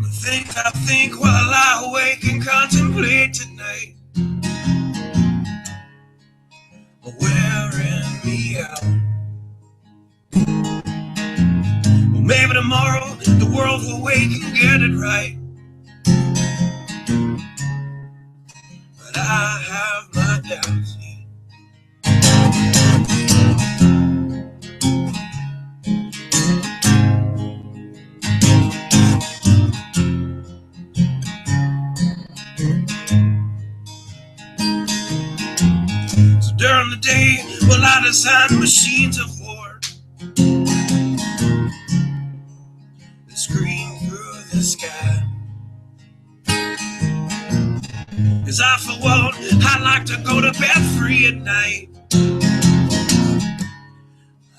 The things I think while I lie awake and contemplate tonight are wearing me out. Well, maybe tomorrow the world will wake and get it right, but I have my doubts. During the day, well, I design machines of war that scream through the sky. 'Cause I, for one, I like to go to bed free at night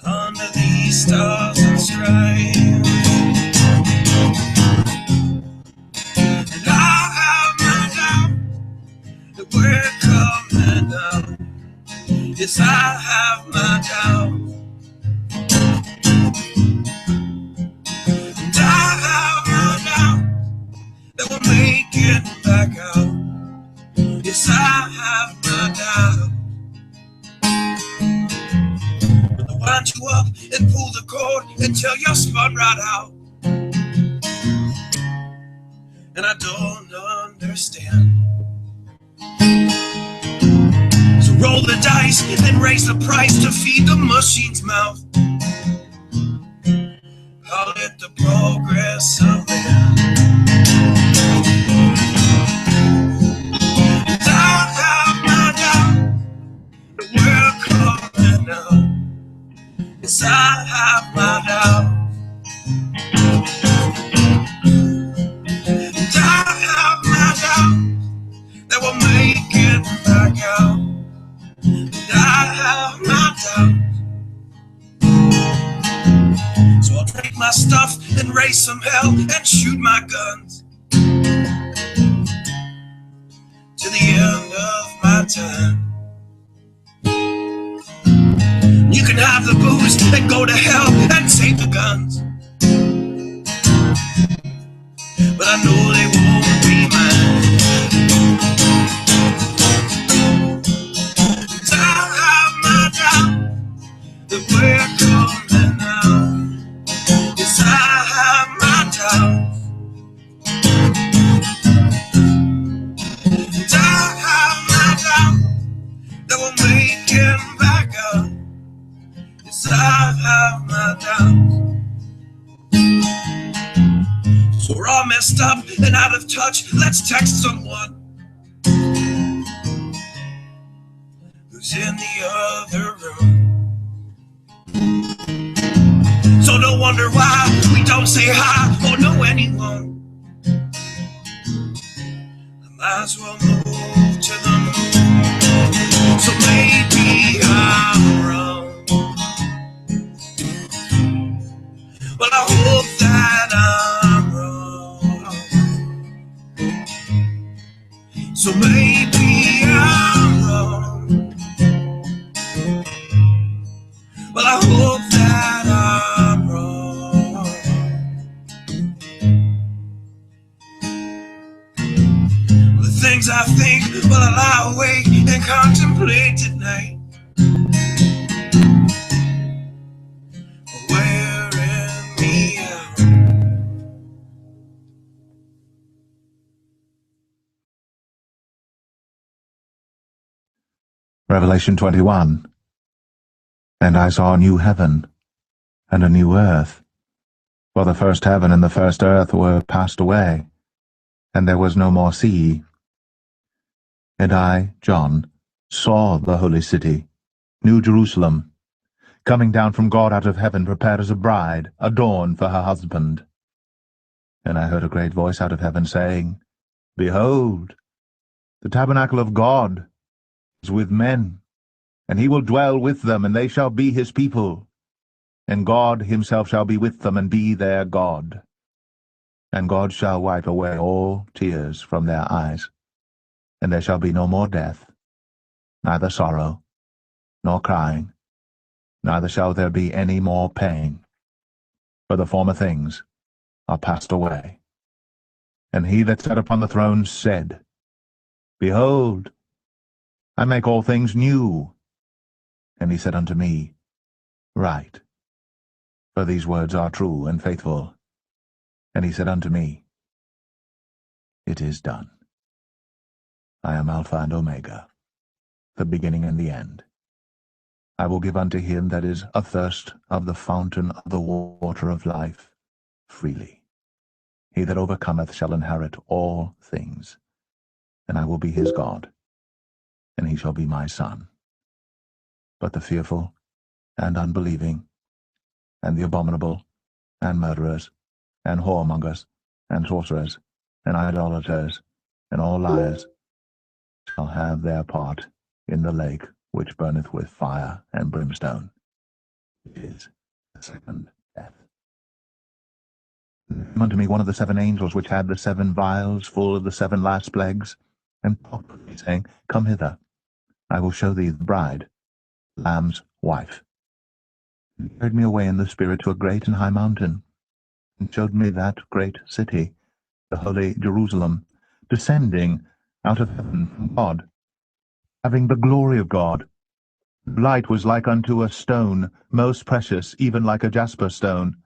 under these stars and stripes. And I have my doubt that we're coming down. Yes, I have my doubts. And I have my doubts that we'll make it back out. Yes, I have my doubts. But they'll wind you up and pull the cord until you're spun right out. And I don't understand. Roll the dice, then raise the price to feed the machine's mouth. Call it the progress of man. And I have my doubt that we're coming out. Yes, I have my doubt. And I have my doubt that we'll make it back out. I have my doubts. So I'll take my stuff and raise some hell and shoot my guns to the end of my time. You can have the booze and go to hell and take the guns, but I know they won't be mine. That we're coming out. Yes, I have my doubts. And I have my doubts that we'll make it back out. Yes, I have my doubts. So we're all messed up and out of touch. Let's text someone who's in the other room. So don't wonder why we don't say hi or know anyone. I might as well move to the moon. So maybe I'm wrong, but I hope that I'm wrong. So maybe I'm wrong, but I hope that I'm wrong. The things I think while I lie awake and contemplate tonight are wearing me out. Revelation 21. And I saw a new heaven and a new earth, for the first heaven and the first earth were passed away, and there was no more sea. And I, John, saw the holy city, New Jerusalem, coming down from God out of heaven, prepared as a bride, adorned for her husband. And I heard a great voice out of heaven saying, Behold, the tabernacle of God is with men, and he will dwell with them, and they shall be his people. And God himself shall be with them, and be their God. And God shall wipe away all tears from their eyes, and there shall be no more death, neither sorrow, nor crying, neither shall there be any more pain, for the former things are passed away. And he that sat upon the throne said, Behold, I make all things new. And he said unto me, Write, for these words are true and faithful. And he said unto me, It is done. I am Alpha and Omega, the beginning and the end. I will give unto him that is athirst of the fountain of the water of life freely. He that overcometh shall inherit all things, and I will be his God, and he shall be my son. But the fearful, and unbelieving, and the abominable, and murderers, and whoremongers, and sorcerers, and idolaters, and all liars, shall have their part in the lake which burneth with fire and brimstone, which is the second death. And came unto me one of the seven angels which had the seven vials full of the seven last plagues, and talked with me, saying, Come hither, I will show thee the bride, the Lamb's wife. And he carried me away in the spirit to a great and high mountain, and showed me that great city, the holy Jerusalem, descending out of heaven from God, having the glory of God. Light was like unto a stone, most precious, even like a jasper stone,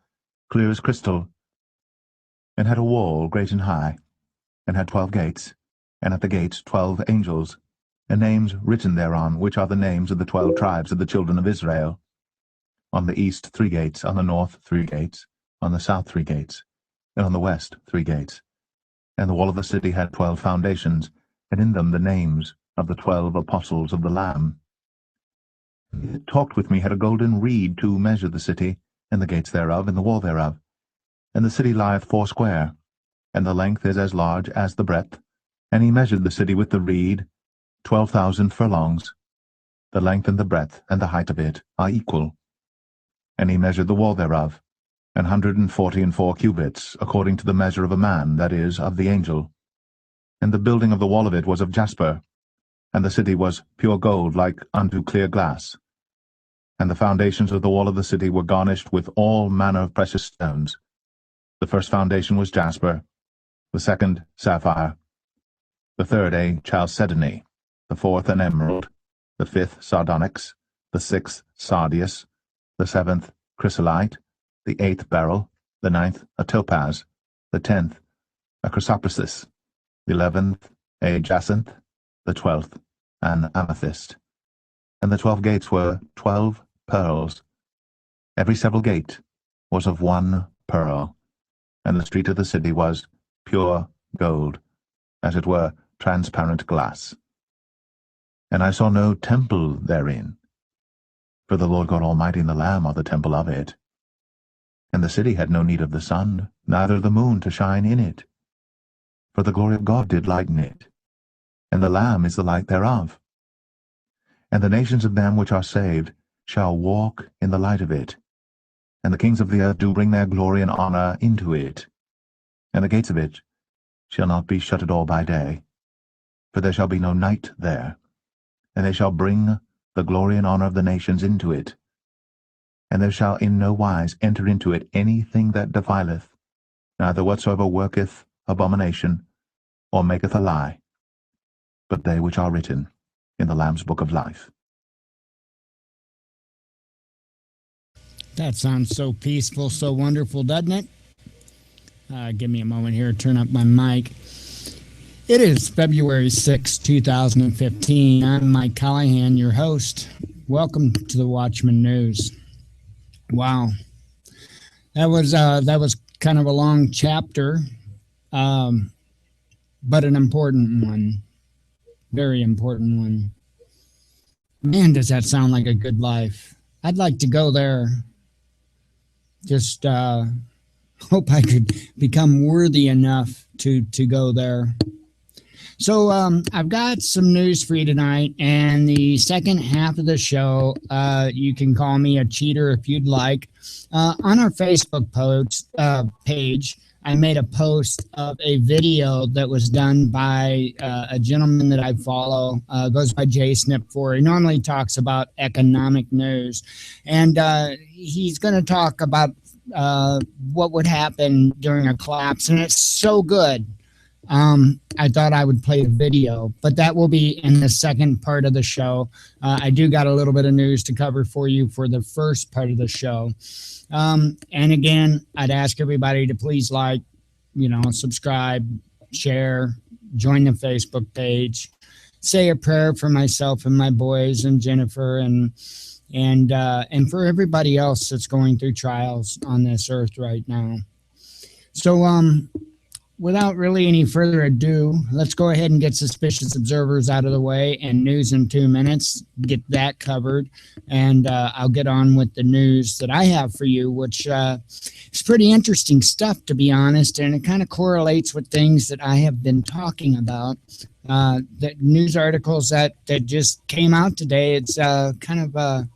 clear as crystal, and had a wall great and high, and had 12 gates, and at the gates 12 angels, and names written thereon, which are the names of the 12 tribes of the children of Israel. On the east 3 gates, on the north 3 gates, on the south 3 gates, and on the west 3 gates. And the wall of the city had 12 foundations, and in them the names of the 12 apostles of the Lamb. He that talked with me had a golden reed to measure the city, and the gates thereof, and the wall thereof. And the city lieth foursquare, and the length is as large as the breadth. And he measured the city with the reed, 12,000 furlongs. The length and the breadth and the height of it are equal. And he measured the wall thereof, 144 cubits, according to the measure of a man, that is, of the angel. And the building of the wall of it was of jasper, and the city was pure gold, like unto clear glass. And the foundations of the wall of the city were garnished with all manner of precious stones. The first foundation was jasper, the second sapphire, the third a chalcedony, the fourth an emerald, the fifth sardonyx, the sixth sardius, the seventh chrysolite, the eighth beryl, the ninth a topaz, the 10th a chrysoprasus, the 11th a jacinth, the 12th an amethyst. And the 12 gates were 12 pearls. Every several gate was of 1 pearl, and the street of the city was pure gold, as it were transparent glass. And I saw no temple therein, for the Lord God Almighty and the Lamb are the temple of it. And the city had no need of the sun, neither the moon to shine in it, for the glory of God did lighten it, and the Lamb is the light thereof. And the nations of them which are saved shall walk in the light of it, and the kings of the earth do bring their glory and honour into it. And the gates of it shall not be shut at all by day, for there shall be no night there. And they shall bring the glory and honour of the nations into it. And there shall in no wise enter into it anything that defileth, neither whatsoever worketh abomination, or maketh a lie, but they which are written in the Lamb's book of life. That sounds so peaceful, so wonderful, doesn't it? Give me a moment here to turn up my mic. It is February 6, 2015. I'm Mike Callahan, your host. Welcome to the Watchman News. Wow. That was kind of a long chapter, but an important one. Very important one. Man, does that sound like a good life. I'd like to go there. Just hope I could become worthy enough to go there. So I've got some news for you tonight, and the second half of the show, you can call me a cheater if you'd like. On our Facebook page, I made a post of a video that was done by a gentleman that I follow, goes by JSnip4. He normally talks about economic news, and he's going to talk about what would happen during a collapse, and it's so good. I thought I would play the video, but that will be in the second part of the show. I do got a little bit of news to cover for you for the first part of the show. And again, I'd ask everybody to please like, subscribe, share, join the Facebook page, say a prayer for myself and my boys and Jennifer and for everybody else that's going through trials on this earth right now. So, without really any further ado, let's go ahead and get suspicious observers out of the way and news in 2 minutes, get that covered, and I'll get on with the news that I have for you, which is pretty interesting stuff, to be honest, and it kind of correlates with things that I have been talking about. The news articles that just came out today, it's kind of...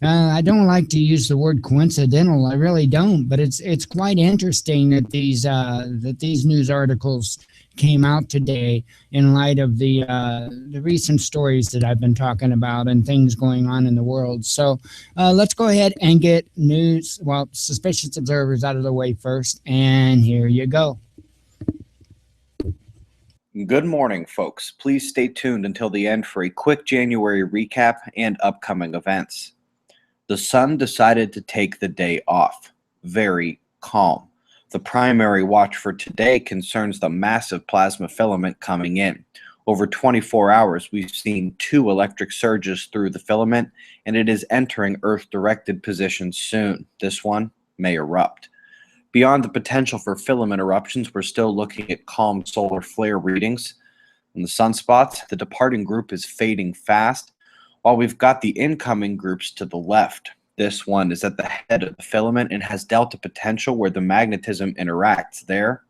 I don't like to use the word coincidental. I really don't, but it's quite interesting that these news articles came out today in light of the recent stories that I've been talking about and things going on in the world. So let's go ahead and get suspicious observers out of the way first, and here you go. Good morning, folks. Please stay tuned until the end for a quick January recap and upcoming events. The sun decided to take the day off. Very calm. The primary watch for today concerns the massive plasma filament coming in. Over 24 hours, we've seen 2 electric surges through the filament, and it is entering Earth-directed positions soon. This one may erupt. Beyond the potential for filament eruptions, we're still looking at calm solar flare readings. In the sunspots, the departing group is fading fast, while we've got the incoming groups to the left. This one is at the head of the filament and has delta potential where the magnetism interacts there.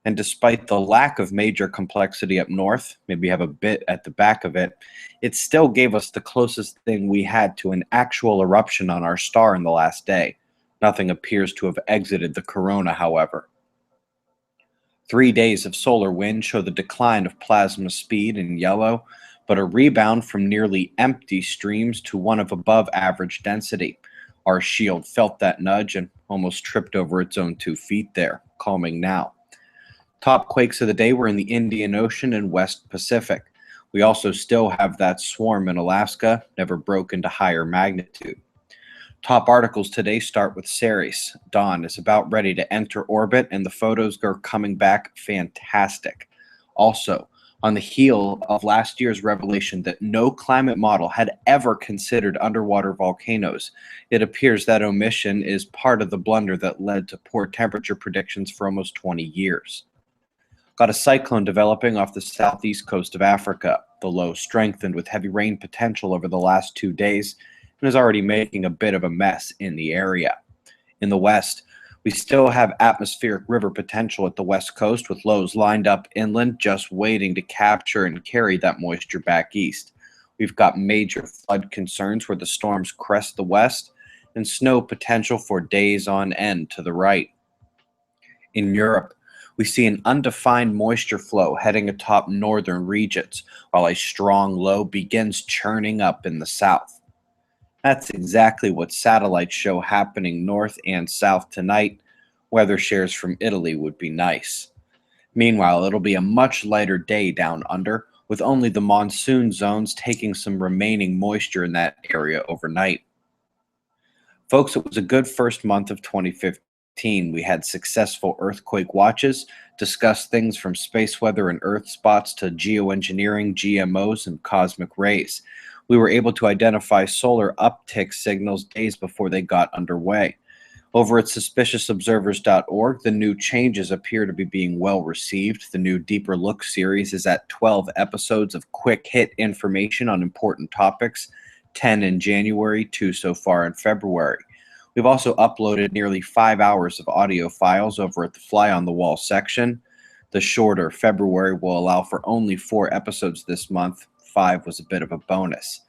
And despite the lack of major complexity up north, maybe have a bit at the back of it, it still gave us the closest thing we had to an actual eruption on our star in the last day. Nothing appears to have exited the corona, however. 3 days of solar wind show the decline of plasma speed in yellow, but a rebound from nearly empty streams to one of above average density. Our shield felt that nudge and almost tripped over its own 2 feet there, calming now. Top quakes of the day were in the Indian Ocean and West Pacific. We also still have that swarm in Alaska, never broke into higher magnitude. Top articles today start with Ceres. Dawn is about ready to enter orbit, and the photos are coming back fantastic. Also, on the heel of last year's revelation that no climate model had ever considered underwater volcanoes, it appears that omission is part of the blunder that led to poor temperature predictions for almost 20 years. Got a cyclone developing off the southeast coast of Africa. The low strengthened with heavy rain potential over the last 2 days and is already making a bit of a mess in the area. In the west, we still have atmospheric river potential at the west coast with lows lined up inland just waiting to capture and carry that moisture back east. We've got major flood concerns where the storms crest the west and snow potential for days on end to the right. In Europe, we see an undefined moisture flow heading atop northern regions while a strong low begins churning up in the south. That's exactly what satellites show happening north and south tonight. Weather shares from Italy would be nice. Meanwhile, it'll be a much lighter day down under, with only the monsoon zones taking some remaining moisture in that area overnight. Folks, it was a good first month of 2015. We had successful earthquake watches, discussed things from space weather and Earth spots to geoengineering, GMOs, and cosmic rays. We were able to identify solar uptick signals days before they got underway. Over at suspiciousobservers.org, the new changes appear to be being well received. The new Deeper Look series is at 12 episodes of quick hit information on important topics, 10 in January, 2 so far in February. We've also uploaded nearly 5 hours of audio files over at the Fly on the Wall section. The shorter February will allow for only 4 episodes this month. 5 was a bit of a bonus.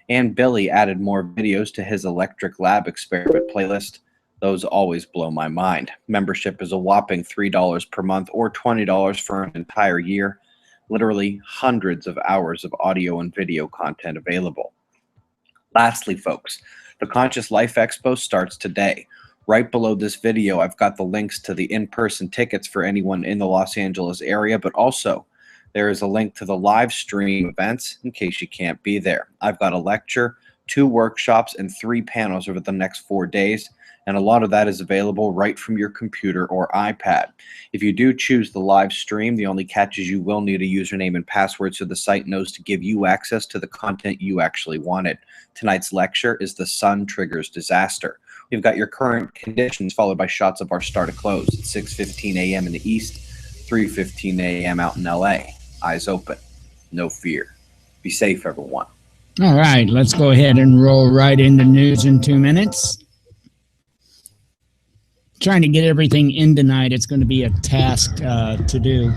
And Billy added more videos to his Electric Lab experiment playlist. Those always blow my mind. Membership is a whopping $3 per month or $20 for an entire year. Literally hundreds of hours of audio and video content available. Lastly, folks, the Conscious Life Expo starts today. Right below this video, I've got the links to the in-person tickets for anyone in the Los Angeles area, but also there is a link to the live stream events in case you can't be there. I've got a lecture, 2 workshops, and 3 panels over the next 4 days, and a lot of that is available right from your computer or iPad. If you do choose the live stream, the only catch is you will need a username and password so the site knows to give you access to the content you actually wanted. Tonight's lecture is The Sun Triggers Disaster. We've got your current conditions followed by shots of our start to close at 6:15 a.m. in the east, 3:15 a.m. out in LA. Eyes open, no fear. Be safe, everyone. All right, let's go ahead and roll right into news in 2 minutes. Trying to get everything in tonight, it's going to be a task to do.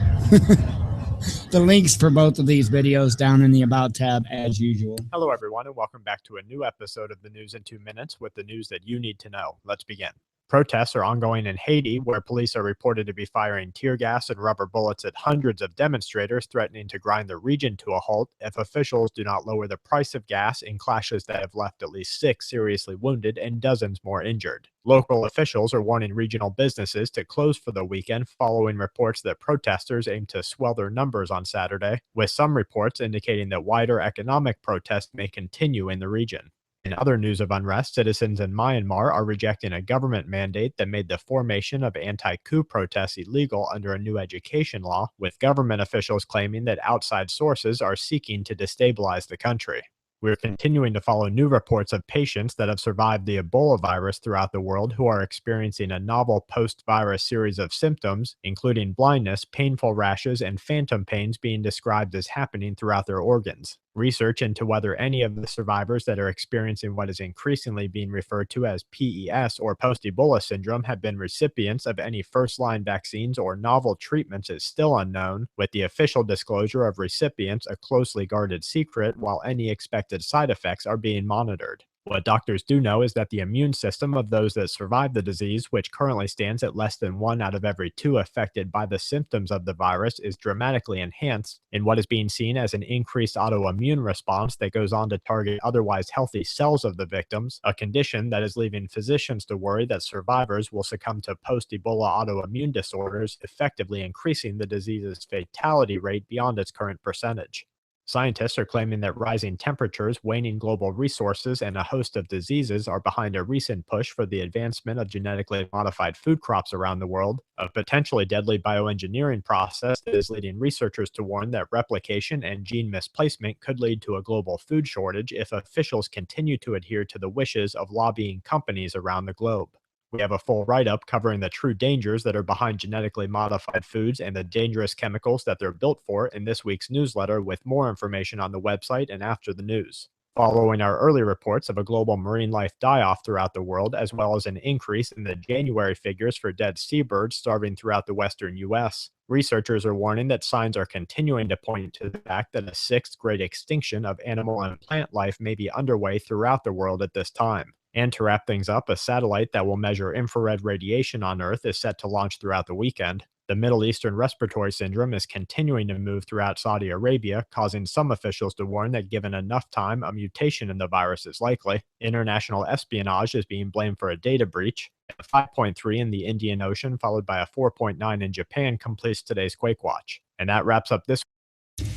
The links for both of these videos down in the About tab as usual. Hello, everyone, and welcome back to a new episode of the News in 2 Minutes with the news that you need to know. Let's begin. Protests are ongoing in Haiti, where police are reported to be firing tear gas and rubber bullets at hundreds of demonstrators, threatening to grind the region to a halt if officials do not lower the price of gas in clashes that have left at least 6 seriously wounded and dozens more injured. Local officials are warning regional businesses to close for the weekend following reports that protesters aim to swell their numbers on Saturday, with some reports indicating that wider economic protests may continue in the region. In other news of unrest, citizens in Myanmar are rejecting a government mandate that made the formation of anti-coup protests illegal under a new education law, with government officials claiming that outside sources are seeking to destabilize the country. We're continuing to follow new reports of patients that have survived the Ebola virus throughout the world who are experiencing a novel post-virus series of symptoms, including blindness, painful rashes, and phantom pains being described as happening throughout their organs. Research into whether any of the survivors that are experiencing what is increasingly being referred to as PES or post-Ebola syndrome have been recipients of any first-line vaccines or novel treatments is still unknown, with the official disclosure of recipients a closely guarded secret while any expected side effects are being monitored. What doctors do know is that the immune system of those that survive the disease, which currently stands at less than 1 out of every 2 affected by the symptoms of the virus, is dramatically enhanced in what is being seen as an increased autoimmune response that goes on to target otherwise healthy cells of the victims, a condition that is leaving physicians to worry that survivors will succumb to post-Ebola autoimmune disorders, effectively increasing the disease's fatality rate beyond its current percentage. Scientists are claiming that rising temperatures, waning global resources, and a host of diseases are behind a recent push for the advancement of genetically modified food crops around the world, a potentially deadly bioengineering process that is leading researchers to warn that replication and gene misplacement could lead to a global food shortage if officials continue to adhere to the wishes of lobbying companies around the globe. We have a full write-up covering the true dangers that are behind genetically modified foods and the dangerous chemicals that they're built for in this week's newsletter, with more information on the website and after the news. Following our early reports of a global marine life die-off throughout the world, as well as an increase in the January figures for dead seabirds starving throughout the western U.S., researchers are warning that signs are continuing to point to the fact that a 6th great extinction of animal and plant life may be underway throughout the world at this time. And to wrap things up, a satellite that will measure infrared radiation on Earth is set to launch throughout the weekend. The Middle Eastern respiratory syndrome is continuing to move throughout Saudi Arabia, causing some officials to warn that given enough time, a mutation in the virus is likely. International espionage is being blamed for a data breach. A 5.3 in the Indian Ocean, followed by a 4.9 in Japan, completes today's Quake Watch. And that wraps up this.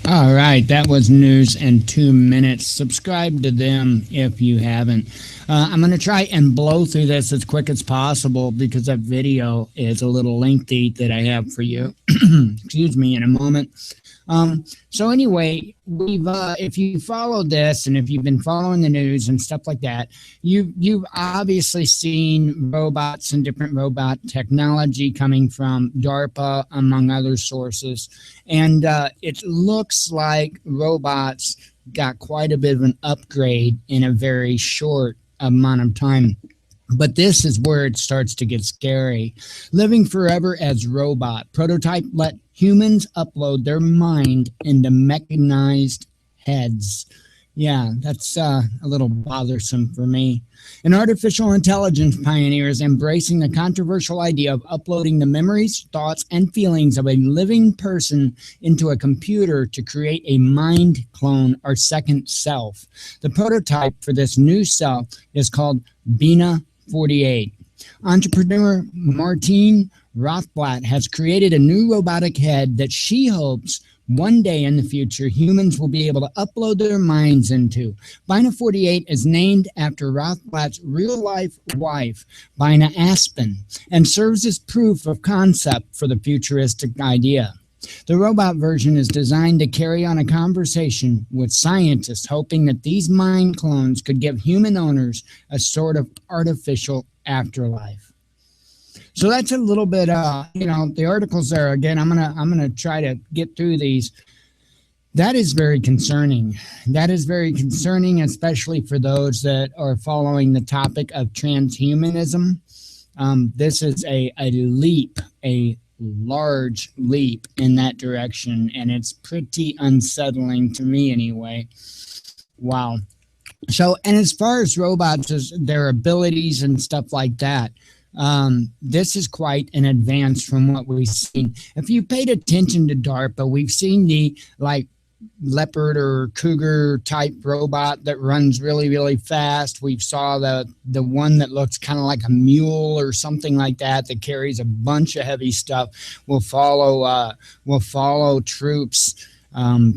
All right, that was News in 2 Minutes. Subscribe to them if you haven't. I'm going to try and blow through this as quick as possible because that video is a little lengthy that I have for you. Excuse me, in a moment. So anyway, we've if you followed this and if you've been following the news and stuff like that, you've obviously seen robots and different robot technology coming from DARPA, among other sources, and it looks like robots got quite a bit of an upgrade in a very short amount of time. But this is where it starts to get scary. Living forever as robot. Prototype let humans upload their mind into mechanized heads. Yeah, that's a little bothersome for me. An artificial intelligence pioneer is embracing the controversial idea of uploading the memories, thoughts, and feelings of a living person into a computer to create a mind clone or second self. The prototype for this new self is called Bina 48. Entrepreneur Martine Rothblatt has created a new robotic head that she hopes one day in the future humans will be able to upload their minds into. Bina 48 is named after Rothblatt's real-life wife, Bina Aspen, and serves as proof of concept for the futuristic idea. The robot version is designed to carry on a conversation with scientists, hoping that these mind clones could give human owners a sort of artificial afterlife. So that's a little bit, the articles there. Again, I'm gonna try to get through these. That is very concerning. That is very concerning, especially for those that are following the topic of transhumanism. This is a leap, a large leap in that direction, and it's pretty unsettling to me anyway. Wow. So, and as far as robots, as their abilities and stuff like that, this is quite an advance from what we've seen. If you paid attention to DARPA, we've seen the leopard or cougar type robot that runs really, really fast. We saw the one that looks kind of like a mule or something like that carries a bunch of heavy stuff. Will follow troops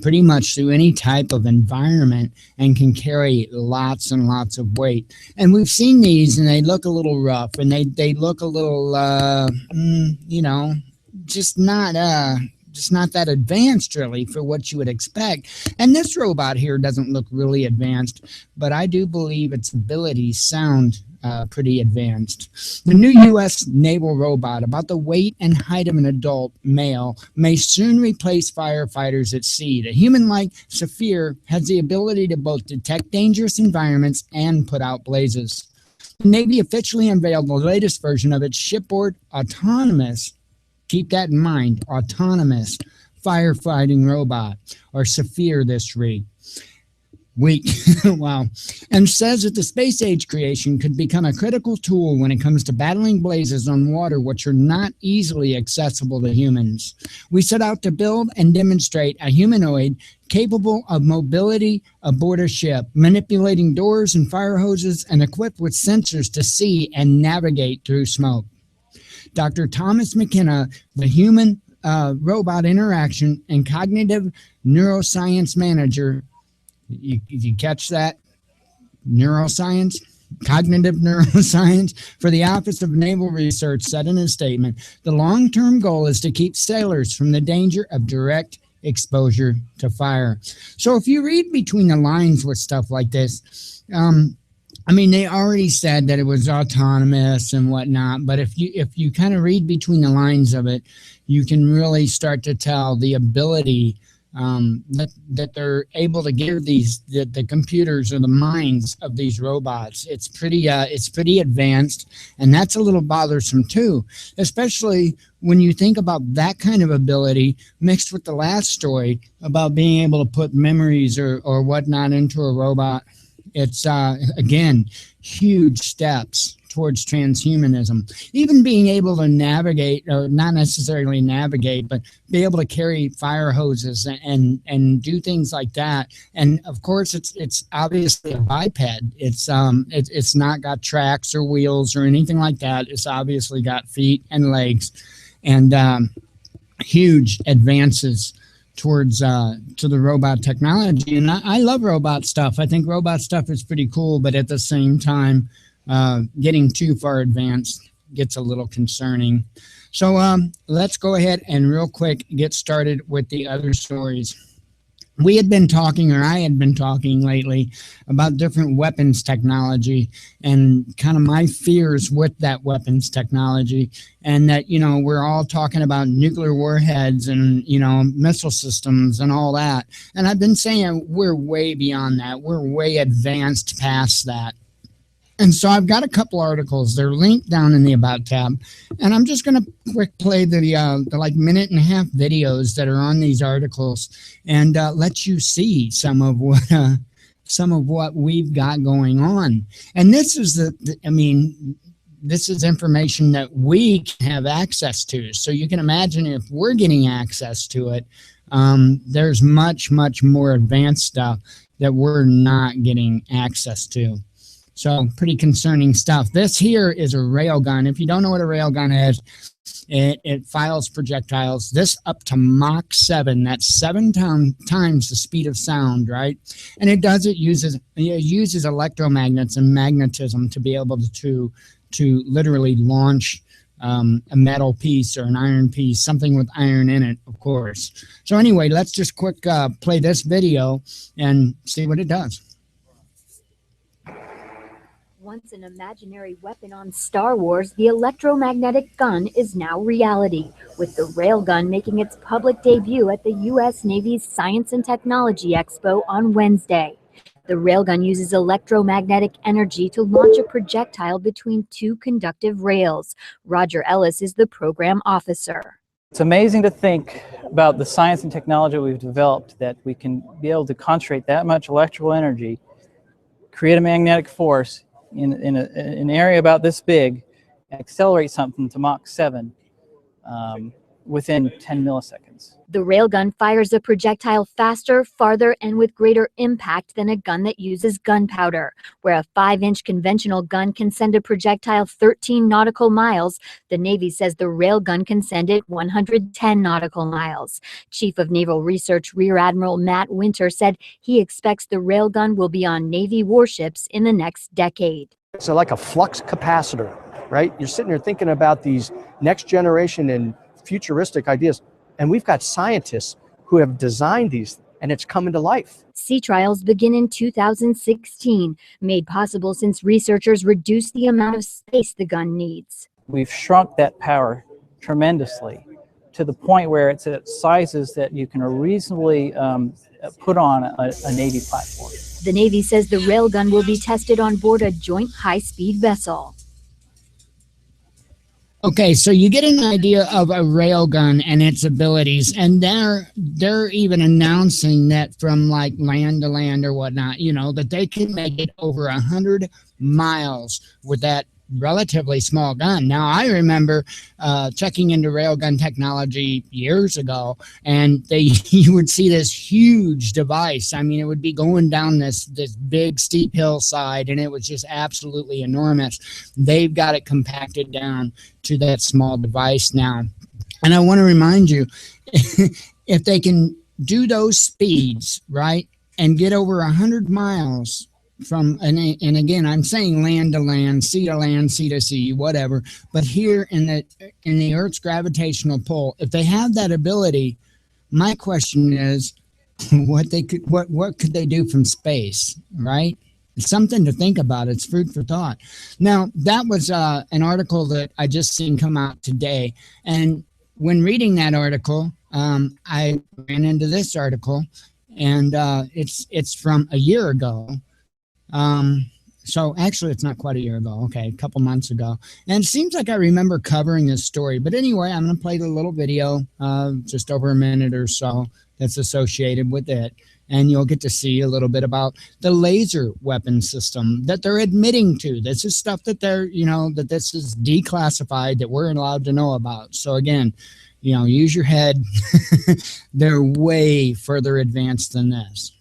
pretty much through any type of environment and can carry lots and lots of weight. And we've seen these, and they look a little rough, and they look a little just not that advanced really for what you would expect. And this robot here doesn't look really advanced, but I do believe its abilities sound pretty advanced. The new U.S. naval robot, about the weight and height of an adult male, may soon replace firefighters at sea. The human-like Saphir has the ability to both detect dangerous environments and put out blazes. The Navy officially unveiled the latest version of its shipboard autonomous, keep that in mind, autonomous firefighting robot, or Saphir, this week. Wow. And says that the space age creation could become a critical tool when it comes to battling blazes on water which are not easily accessible to humans. We set out to build and demonstrate a humanoid capable of mobility aboard a ship, manipulating doors and fire hoses, and equipped with sensors to see and navigate through smoke. Dr. Thomas McKenna, the human robot interaction and cognitive neuroscience manager, you catch that? Neuroscience? Cognitive neuroscience for the Office of Naval Research, said in a statement, the long-term goal is to keep sailors from the danger of direct exposure to fire. So if you read between the lines with stuff like this, they already said that it was autonomous and whatnot, but if you kind of read between the lines of it, you can really start to tell the ability that they're able to give the computers or the minds of these robots. It's pretty advanced, and that's a little bothersome too, especially when you think about that kind of ability mixed with the last story about being able to put memories or whatnot into a robot. It's, again, huge steps towards transhumanism. Even being able to navigate, or not necessarily navigate, but be able to carry fire hoses and do things like that. And of course, it's obviously a biped. It's not got tracks or wheels or anything like that. It's obviously got feet and legs, and huge advances towards to the robot technology. And I love robot stuff. I think robot stuff is pretty cool, but at the same time, getting too far advanced gets a little concerning. So let's go ahead and real quick get started with the other stories. We had been talking, or I had been talking lately, about different weapons technology and kind of my fears with that weapons technology, and that, we're all talking about nuclear warheads and, missile systems and all that. And I've been saying we're way beyond that. We're way advanced past that. And so I've got a couple articles. They're linked down in the About tab. And I'm just going to quick play the minute and a half videos that are on these articles and let you see some of what we've got going on. And this is this is information that we can have access to. So you can imagine if we're getting access to it, there's much, much more advanced stuff that we're not getting access to. So pretty concerning stuff. This here is a railgun. If you don't know what a railgun is, it files projectiles. This up to Mach 7. That's 7 times the speed of sound, right? And it uses electromagnets and magnetism to be able to literally launch a metal piece or an iron piece, something with iron in it, of course. So anyway, let's just quick play this video and see what it does. Once an imaginary weapon on Star Wars, the electromagnetic gun is now reality, with the Railgun making its public debut at the U.S. Navy's Science and Technology Expo on Wednesday. The Railgun uses electromagnetic energy to launch a projectile between two conductive rails. Roger Ellis is the program officer. It's amazing to think about the science and technology we've developed, that we can be able to concentrate that much electrical energy, create a magnetic force in an area about this big, and accelerate something to Mach 7 within 10 milliseconds. The Railgun fires a projectile faster, farther, and with greater impact than a gun that uses gunpowder. Where a 5-inch conventional gun can send a projectile 13 nautical miles, the Navy says the Railgun can send it 110 nautical miles. Chief of Naval Research Rear Admiral Matt Winter said he expects the Railgun will be on Navy warships in the next decade. It's like a flux capacitor, right? You're sitting there thinking about these next generation and futuristic ideas, and we've got scientists who have designed these, and it's coming to life. Sea trials begin in 2016, made possible since researchers reduced the amount of space the gun needs. We've shrunk that power tremendously to the point where it's at sizes that you can reasonably put on a Navy platform. The Navy says the Railgun will be tested on board a joint high-speed vessel. Okay, so you get an idea of a railgun and its abilities, and they're even announcing that from like land to land or whatnot, you know, that they can make it over 100 miles with that relatively small gun. Now, I remember checking into railgun technology years ago, and you would see this huge device. I mean, it would be going down this big steep hillside, and it was just absolutely enormous. They've got it compacted down to that small device now. And I want to remind you, if they can do those speeds, right, and get over 100 miles from, and again, I'm saying land to land, sea to land, sea to sea, whatever, but here in the Earth's gravitational pull, if they have that ability, my question is, what could they do from space, right? It's something to think about. It's food for thought. Now, that was an article that I just seen come out today, and when reading that article, I ran into this article, and it's from a year ago. So actually it's not quite a year ago. Okay, a couple months ago. And it seems like I remember covering this story. But anyway, I'm going to play the little video, just over a minute or so, that's associated with it. And you'll get to see a little bit about the laser weapon system that they're admitting to. This is stuff that they're, you know, that this is declassified, that we're allowed to know about. So again, you know, use your head. They're way further advanced than this.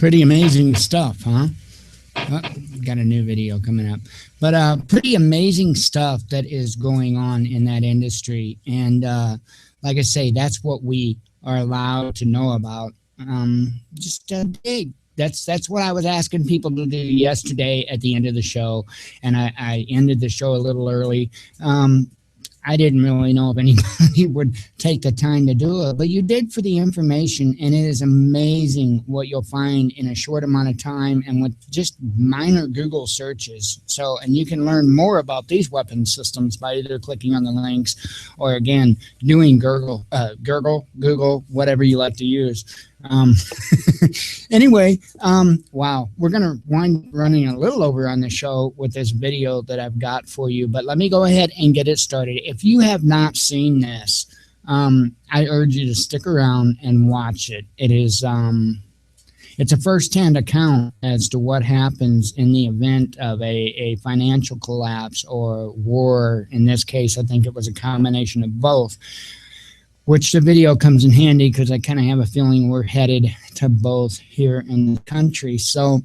Pretty amazing stuff, huh? Oh, got a new video coming up. But pretty amazing stuff that is going on in that industry. And like I say, that's what we are allowed to know about. Just dig. That's what I was asking people to do yesterday at the end of the show. And I ended the show a little early. I didn't really know if anybody would take the time to do it, but you did for the information, and it is amazing what you'll find in a short amount of time and with just minor Google searches. So, and you can learn more about these weapon systems by either clicking on the links or, again, doing Google, whatever you like to use. Anyway, wow, we're going to wind running a little over on the show with this video that I've got for you, but let me go ahead and get it started. If you have not seen this, I urge you to stick around and watch it. It is, it's a first-hand account as to what happens in the event of a financial collapse or war. In this case, I think it was a combination of both, which the video comes in handy because I kind of have a feeling we're headed to both here in the country. So,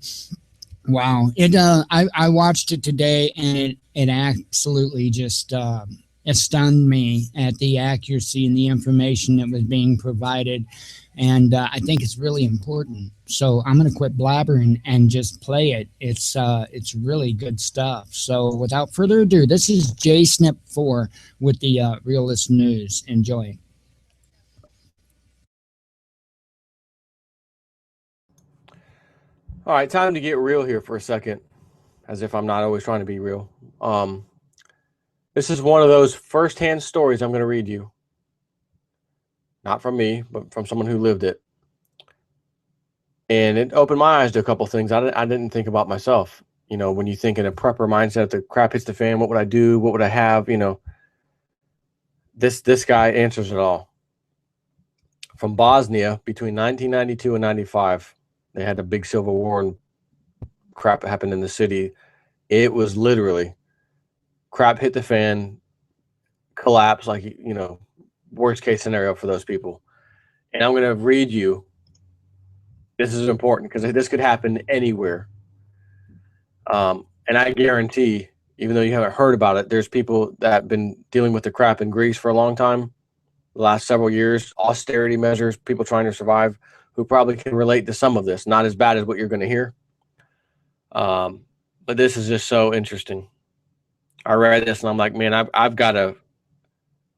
wow, I watched it today, and it absolutely just it stunned me at the accuracy and the information that was being provided, and I think it's really important. So I'm going to quit blabbering and just play it. It's really good stuff. So without further ado, this is JSNIP4 with the Realist News. Enjoy. All right, time to get real here for a second, as if I'm not always trying to be real. This is one of those firsthand stories I'm going to read you. Not from me, but from someone who lived it. And it opened my eyes to a couple things I didn't think about myself. You know, when you think in a prepper mindset, the crap hits the fan, what would I do? What would I have? You know, this guy answers it all. From Bosnia, between 1992 and 95. They had a big civil war and crap happened in the city. It was literally crap hit the fan, collapse, like, you know, worst case scenario for those people. And I'm going to read you. This is important because this could happen anywhere. And I guarantee, even though you haven't heard about it, there's people that have been dealing with the crap in Greece for a long time, the last several years, austerity measures, people trying to survive, who probably can relate to some of this. Not as bad as what you're going to hear. But this is just so interesting. I read this and I'm like, man, I've got to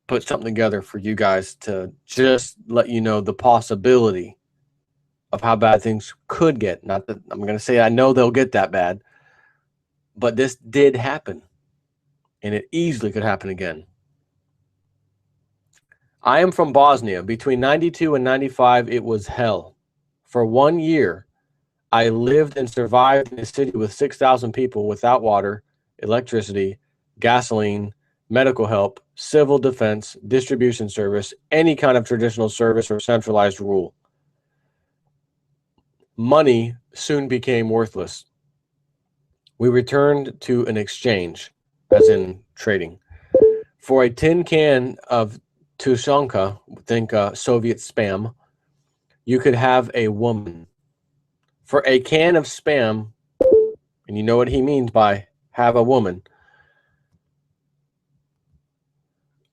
put something together for you guys to just let you know the possibility of how bad things could get. Not that I'm going to say I know they'll get that bad, but this did happen, and it easily could happen again. I am from Bosnia. Between 92 and 95, it was hell. For 1 year, I lived and survived in a city with 6,000 people without water, electricity, gasoline, medical help, civil defense, distribution service, any kind of traditional service or centralized rule. Money soon became worthless. We returned to an exchange, as in trading. For a tin can of Tushonka, think Soviet Spam, you could have a woman. For a can of Spam, and you know what he means by have a woman,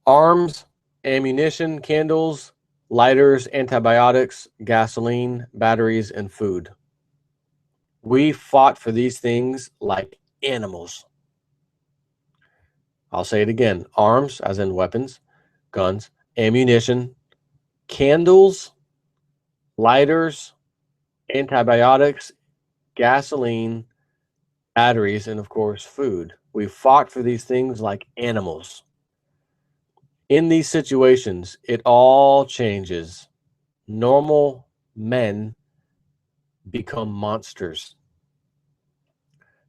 arms, ammunition, candles, lighters, antibiotics, gasoline, batteries, and food. We fought for these things like animals. I'll say it again. Arms, as in weapons, guns, ammunition, candles, lighters, antibiotics, gasoline, batteries, and of course, food. We fought for these things like animals. In these situations, it all changes. Normal men become monsters.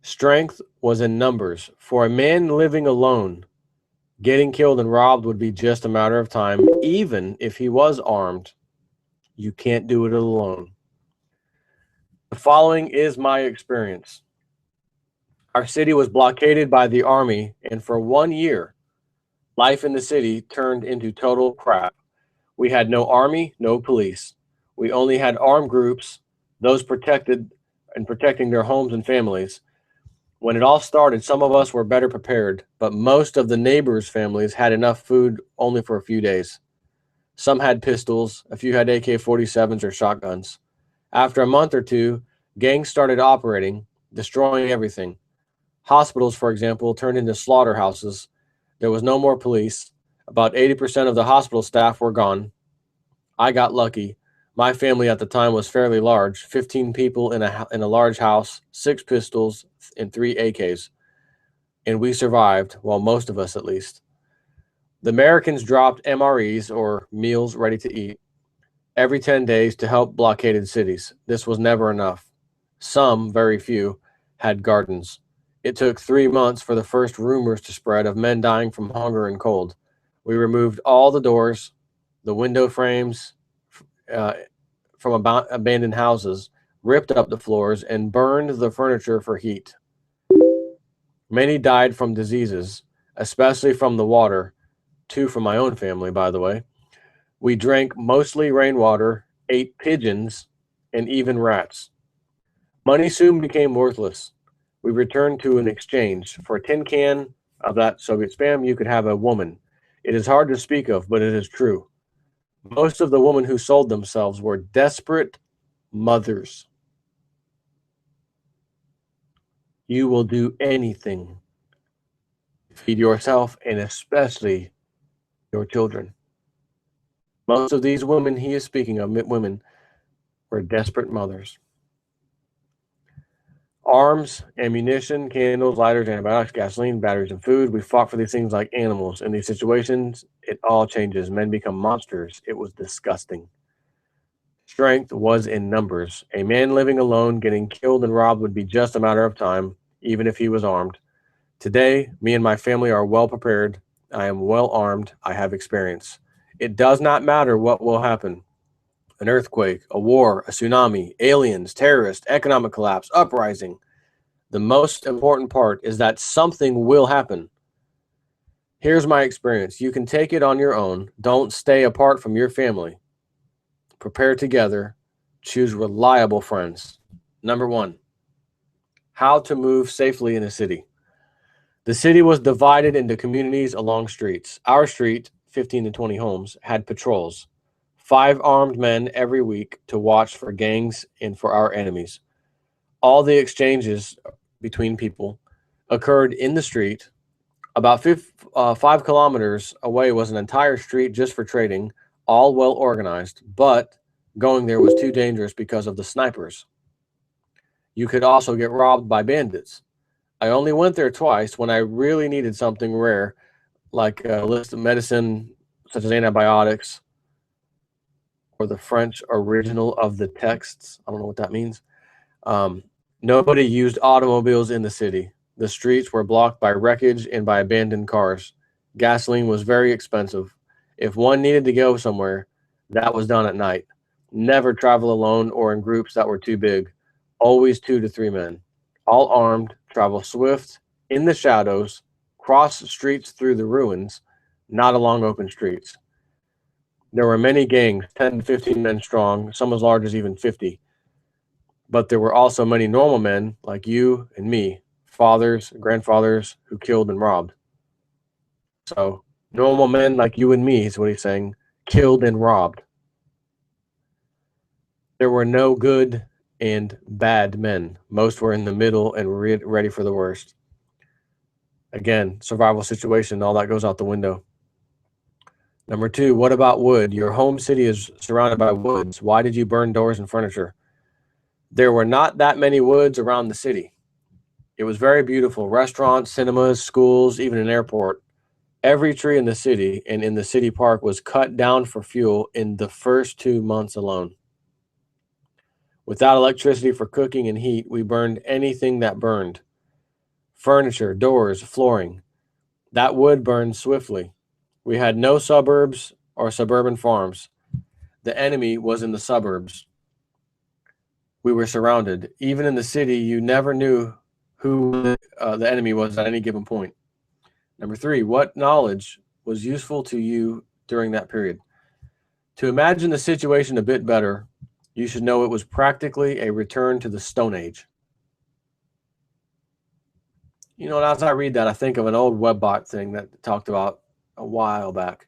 Strength was in numbers. For a man living alone, getting killed and robbed would be just a matter of time, even if he was armed. You can't do it alone. The following is my experience. Our city was blockaded by the army, and for 1 year, life in the city turned into total crap. We had no army, no police. We only had armed groups, those protecting their homes and families. When it all started, some of us were better prepared, but most of the neighbors' families had enough food only for a few days. Some had pistols, a few had AK-47s or shotguns. After a month or two, gangs started operating, destroying everything. Hospitals, for example, turned into slaughterhouses. There was no more police. About 80% of the hospital staff were gone. I got lucky. My family at the time was fairly large, 15 people in a large house, 6 pistols, and 3 AKs. And we survived, well, most of us at least. The Americans dropped MREs, or meals ready to eat, every 10 days to help blockaded cities. This was never enough. Some, very few, had gardens. It took 3 months for the first rumors to spread of men dying from hunger and cold. We removed all the doors, the window frames from abandoned houses, ripped up the floors, and burned the furniture for heat. Many died from diseases, especially from the water. 2 from my own family, by the way. We drank mostly rainwater, ate pigeons, and even rats. Money soon became worthless. We returned to an exchange. For a tin can of that Soviet spam, you could have a woman. It is hard to speak of, but it is true. Most of the women who sold themselves were desperate mothers. You will do anything to feed yourself and especially your children. Most of these women he is speaking of, women, were desperate mothers. Arms, ammunition, candles, lighters, antibiotics, gasoline, batteries, and food. We fought for these things like animals. In these situations, it all changes. Men become monsters. It was disgusting. Strength was in numbers. A man living alone, getting killed and robbed would be just a matter of time, even if he was armed. Today, me and my family are well prepared. I am well armed. I have experience. It does not matter what will happen. An earthquake, a war, a tsunami, aliens, terrorists, economic collapse, uprising. The most important part is that something will happen. Here's my experience. You can take it on your own. Don't stay apart from your family. Prepare together. Choose reliable friends. Number 1, how to move safely in a city. The city was divided into communities along streets. Our street, 15 to 20 homes, had patrols. 5 armed men every week to watch for gangs and for our enemies. All the exchanges between people occurred in the street. About 5 kilometers away was an entire street just for trading, all well organized, but going there was too dangerous because of the snipers. You could also get robbed by bandits. I only went there twice when I really needed something rare, like a list of medicine, such as antibiotics, or the French original of the texts. I don't know what that means. Nobody used automobiles in the city. The streets were blocked by wreckage and by abandoned cars. Gasoline was very expensive. If one needed to go somewhere, that was done at night. Never travel alone or in groups that were too big. Always 2 to 3 men. All armed, travel swift, in the shadows, cross streets through the ruins, not along open streets. There were many gangs, 10 to 15 men strong, some as large as even 50. But there were also many normal men like you and me, fathers, grandfathers who killed and robbed. So, normal men like you and me is what he's saying, killed and robbed. There were no good and bad men. Most were in the middle and ready for the worst. Again, survival situation, all that goes out the window. Number 2, what about wood? Your home city is surrounded by woods. Why did you burn doors and furniture? There were not that many woods around the city. It was very beautiful. Restaurants, cinemas, schools, even an airport. Every tree in the city and in the city park was cut down for fuel in the first 2 months alone. Without electricity for cooking and heat, we burned anything that burned. Furniture, doors, flooring. That wood burned swiftly. We had no suburbs or suburban farms. The enemy was in the suburbs. We were surrounded. Even in the city, you never knew who the enemy was at any given point. Number 3, what knowledge was useful to you during that period? To imagine the situation a bit better, You should know it was practically a return to the Stone Age. You know, as I read that, I think of an old WebBot thing that talked about a while back.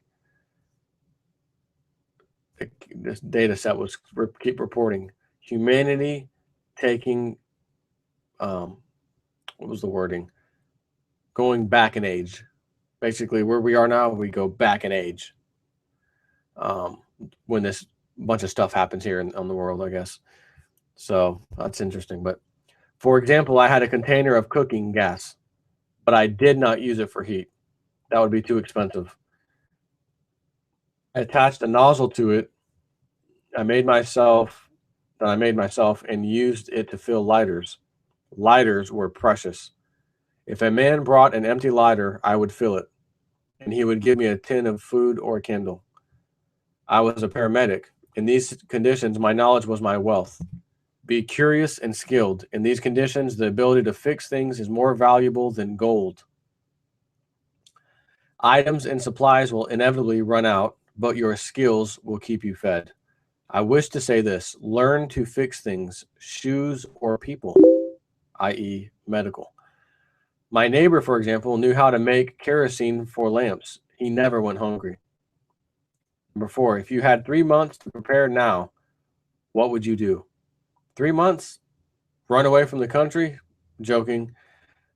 This data set was keep reporting humanity taking, what was the wording? Going back in age. Basically, where we are now, we go back in age. When this bunch of stuff happens here on the world, I guess. So that's interesting. But for example, I had a container of cooking gas, but I did not use it for heat. That would be too expensive. I attached a nozzle to it. I made myself and used it to fill lighters. Lighters were precious. If a man brought an empty lighter, I would fill it, and he would give me a tin of food or a candle. I was a paramedic. In these conditions, my knowledge was my wealth. Be curious and skilled. In these conditions, the ability to fix things is more valuable than gold. Items and supplies will inevitably run out, but your skills will keep you fed. I wish to say this: learn to fix things, shoes or people, i.e. medical. My neighbor, for example, knew how to make kerosene for lamps. He never went hungry. Number 4, if you had 3 months to prepare now, what would you do? 3 months? Run away from the country? Joking.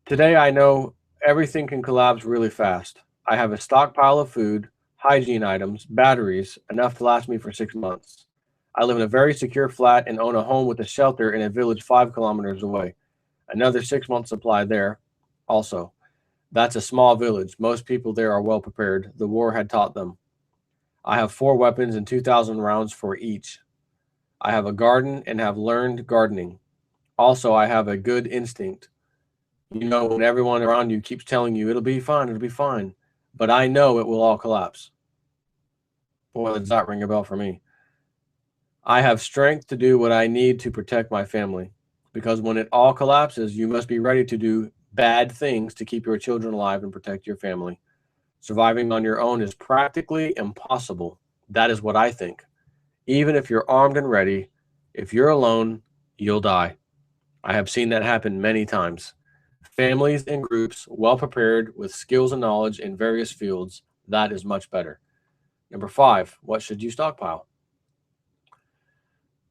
Today I know everything can collapse really fast. I have a stockpile of food, hygiene items, batteries, enough to last me for 6 months. I live in a very secure flat and own a home with a shelter in a village 5 kilometers away. Another 6 months supply there also. That's a small village. Most people there are well prepared. The war had taught them. I have 4 weapons and 2,000 rounds for each. I have a garden and have learned gardening. Also, I have a good instinct. You know, when everyone around you keeps telling you, it'll be fine. But I know it will all collapse. Boy, does that ring a bell for me. I have strength to do what I need to protect my family. Because when it all collapses, you must be ready to do bad things to keep your children alive and protect your family. Surviving on your own is practically impossible. That is what I think. Even if you're armed and ready, if you're alone, you'll die. I have seen that happen many times. Families and groups well prepared with skills and knowledge in various fields, that is much better. Number 5, what should you stockpile?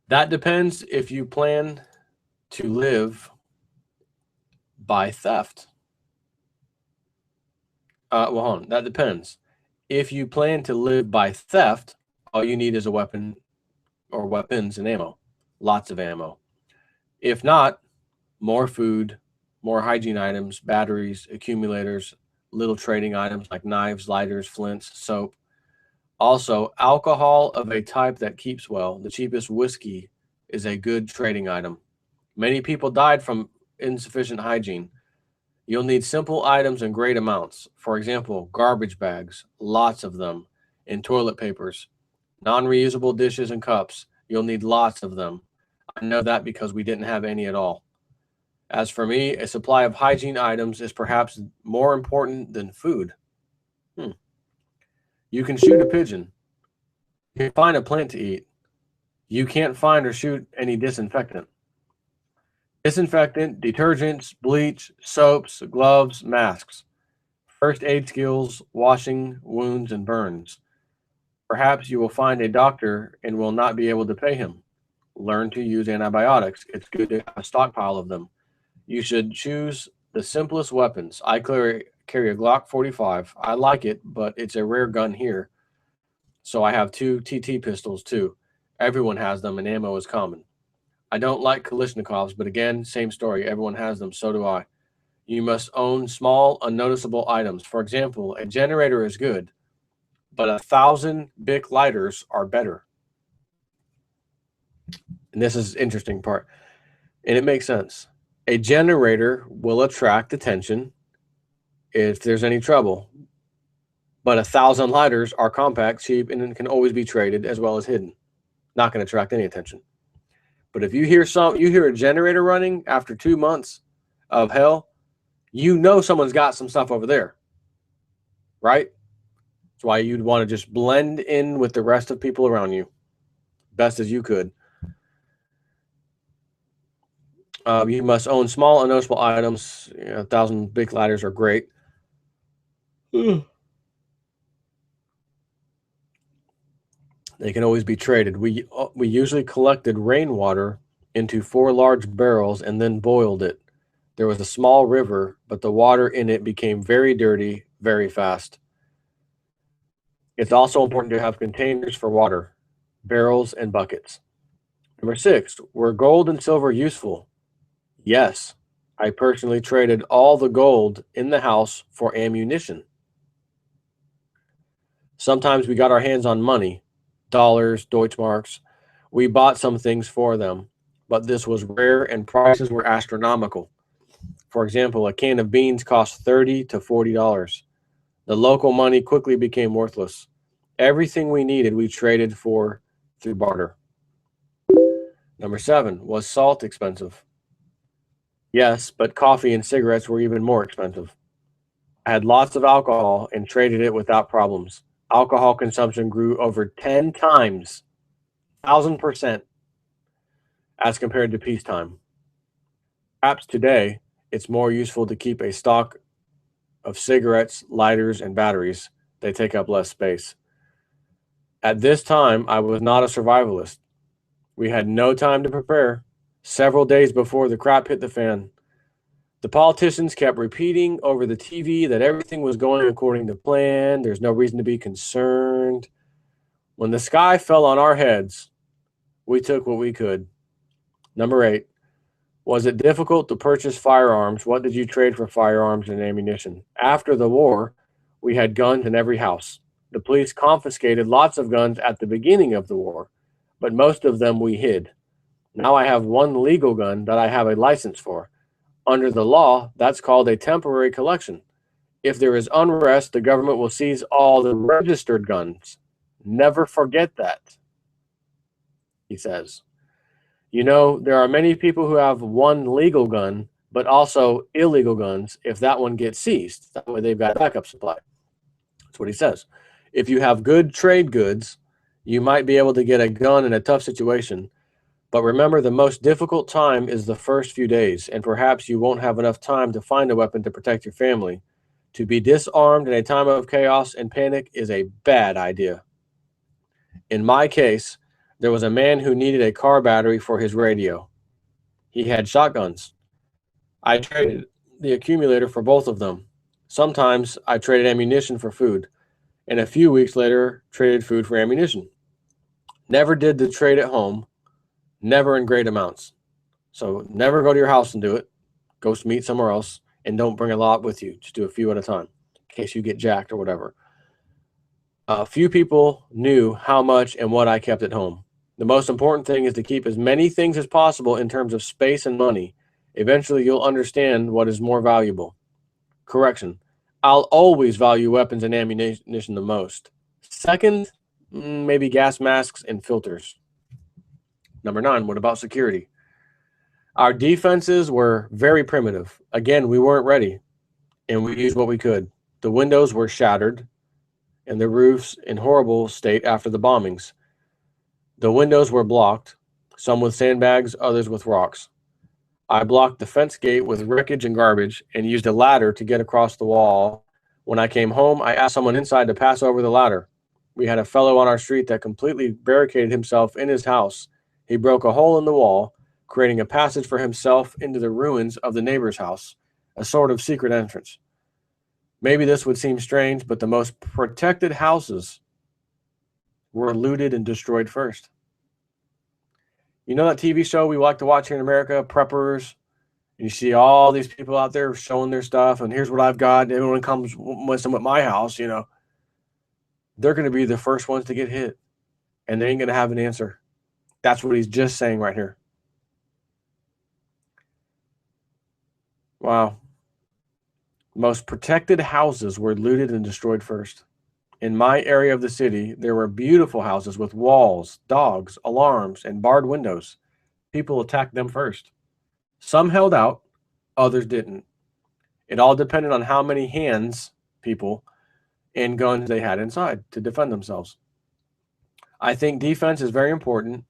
That depends if you plan to live by theft. Hold on. That depends. If you plan to live by theft, all you need is a weapon or weapons and ammo. Lots of ammo. If not, more food, more hygiene items, batteries, accumulators, little trading items like knives, lighters, flints, soap. Also, alcohol of a type that keeps well. The cheapest whiskey is a good trading item. Many people died from insufficient hygiene. You'll need simple items in great amounts. For example, garbage bags, lots of them, and toilet papers. Non-reusable dishes and cups, you'll need lots of them. I know that because we didn't have any at all. As for me, a supply of hygiene items is perhaps more important than food. You can shoot a pigeon. You can find a plant to eat. You can't find or shoot any disinfectant. Disinfectant, detergents, bleach, soaps, gloves, masks. First aid skills, washing wounds and burns. Perhaps you will find a doctor and will not be able to pay him. Learn to use antibiotics. It's good to have a stockpile of them. You should choose the simplest weapons. I carry a Glock 45. I like it, but it's a rare gun here. So I have 2 TT pistols too. Everyone has them and ammo is common. I don't like Kalashnikovs, but again, same story. Everyone has them, so do I. You must own small, unnoticeable items. For example, a generator is good, but 1,000 Bic lighters are better. And this is the interesting part. And it makes sense. A generator will attract attention if there's any trouble. But 1,000 lighters are compact, cheap, and can always be traded as well as hidden. Not going to attract any attention. But if you hear a generator running after 2 months of hell, you know someone's got some stuff over there, right? That's why you'd want to just blend in with the rest of people around you, best as you could. You must own small unnoticeable items. 1,000 big ladders are great. They can always be traded. We usually collected rainwater into 4 large barrels and then boiled it. There was a small river, but the water in it became very dirty very fast. It's also important to have containers for water, barrels, and buckets. Number 6, were gold and silver useful? Yes. I personally traded all the gold in the house for ammunition. Sometimes we got our hands on money, dollars, Deutschmarks. We bought some things for them, but this was rare and prices were astronomical. For example, a can of beans cost $30 to $40. The local money quickly became worthless. Everything we needed, we traded for through barter. Number 7, was salt expensive? Yes, but coffee and cigarettes were even more expensive. I had lots of alcohol and traded it without problems. Alcohol consumption grew over 10 times, 1,000%, as compared to peacetime. Perhaps today, it's more useful to keep a stock of cigarettes, lighters, and batteries. They take up less space. At this time, I was not a survivalist. We had no time to prepare. Several days before the crap hit the fan, the politicians kept repeating over the TV that everything was going according to plan. There's no reason to be concerned. When the sky fell on our heads, we took what we could. Number 8, was it difficult to purchase firearms? What did you trade for firearms and ammunition? After the war, we had guns in every house. The police confiscated lots of guns at the beginning of the war, but most of them we hid. Now I have one legal gun that I have a license for. Under the law, that's called a temporary collection. If there is unrest, the government will seize all the registered guns. Never forget that, he says. You know, there are many people who have one legal gun, but also illegal guns if that one gets seized. That way they've got a backup supply. That's what he says. If you have good trade goods, you might be able to get a gun in a tough situation. But remember, the most difficult time is the first few days, and perhaps you won't have enough time to find a weapon to protect your family. To be disarmed in a time of chaos and panic is a bad idea. In my case, there was a man who needed a car battery for his radio. He had shotguns. I traded the accumulator for both of them. Sometimes I traded ammunition for food, and a few weeks later, traded food for ammunition. Never did the trade at home. Never in great amounts. So never go to your house and do it. Go meet somewhere else and don't bring a lot with you. Just do a few at a time in case you get jacked or whatever. Few people knew how much and what I kept at home. The most important thing is to keep as many things as possible in terms of space and money. Eventually, you'll understand what is more valuable. Correction. I'll always value weapons and ammunition the most. Second, maybe gas masks and filters. Number 9, what about security? Our defenses were very primitive. Again, we weren't ready, and we used what we could. The windows were shattered, and the roofs in horrible state after the bombings. The windows were blocked, some with sandbags, others with rocks. I blocked the fence gate with wreckage and garbage and used a ladder to get across the wall. When I came home, I asked someone inside to pass over the ladder. We had a fellow on our street that completely barricaded himself in his house. He broke a hole in the wall, creating a passage for himself into the ruins of the neighbor's house, a sort of secret entrance. Maybe this would seem strange, but the most protected houses were looted and destroyed first. You know that TV show we like to watch here in America, Preppers? And you see all these people out there showing their stuff, and here's what I've got, and everyone comes messing with my house, you know. They're going to be the first ones to get hit, and they ain't going to have an answer. That's what he's just saying right here. Wow. Most protected houses were looted and destroyed first. In my area of the city, there were beautiful houses with walls, dogs, alarms, and barred windows. People attacked them first. Some held out, others didn't. It all depended on how many hands, people, and guns they had inside to defend themselves. I think defense is very important,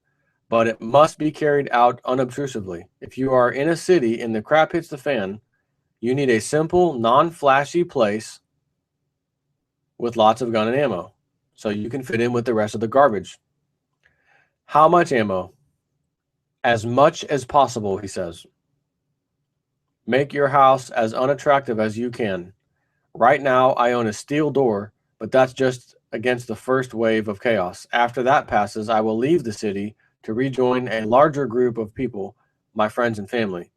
but it must be carried out unobtrusively. If you are in a city and the crap hits the fan, you need a simple, non-flashy place with lots of gun and ammo, so you can fit in with the rest of the garbage. How much ammo? As much as possible, he says. Make your house as unattractive as you can. Right now, I own a steel door, but that's just against the first wave of chaos. After that passes, I will leave the city to rejoin a larger group of people, my friends and family.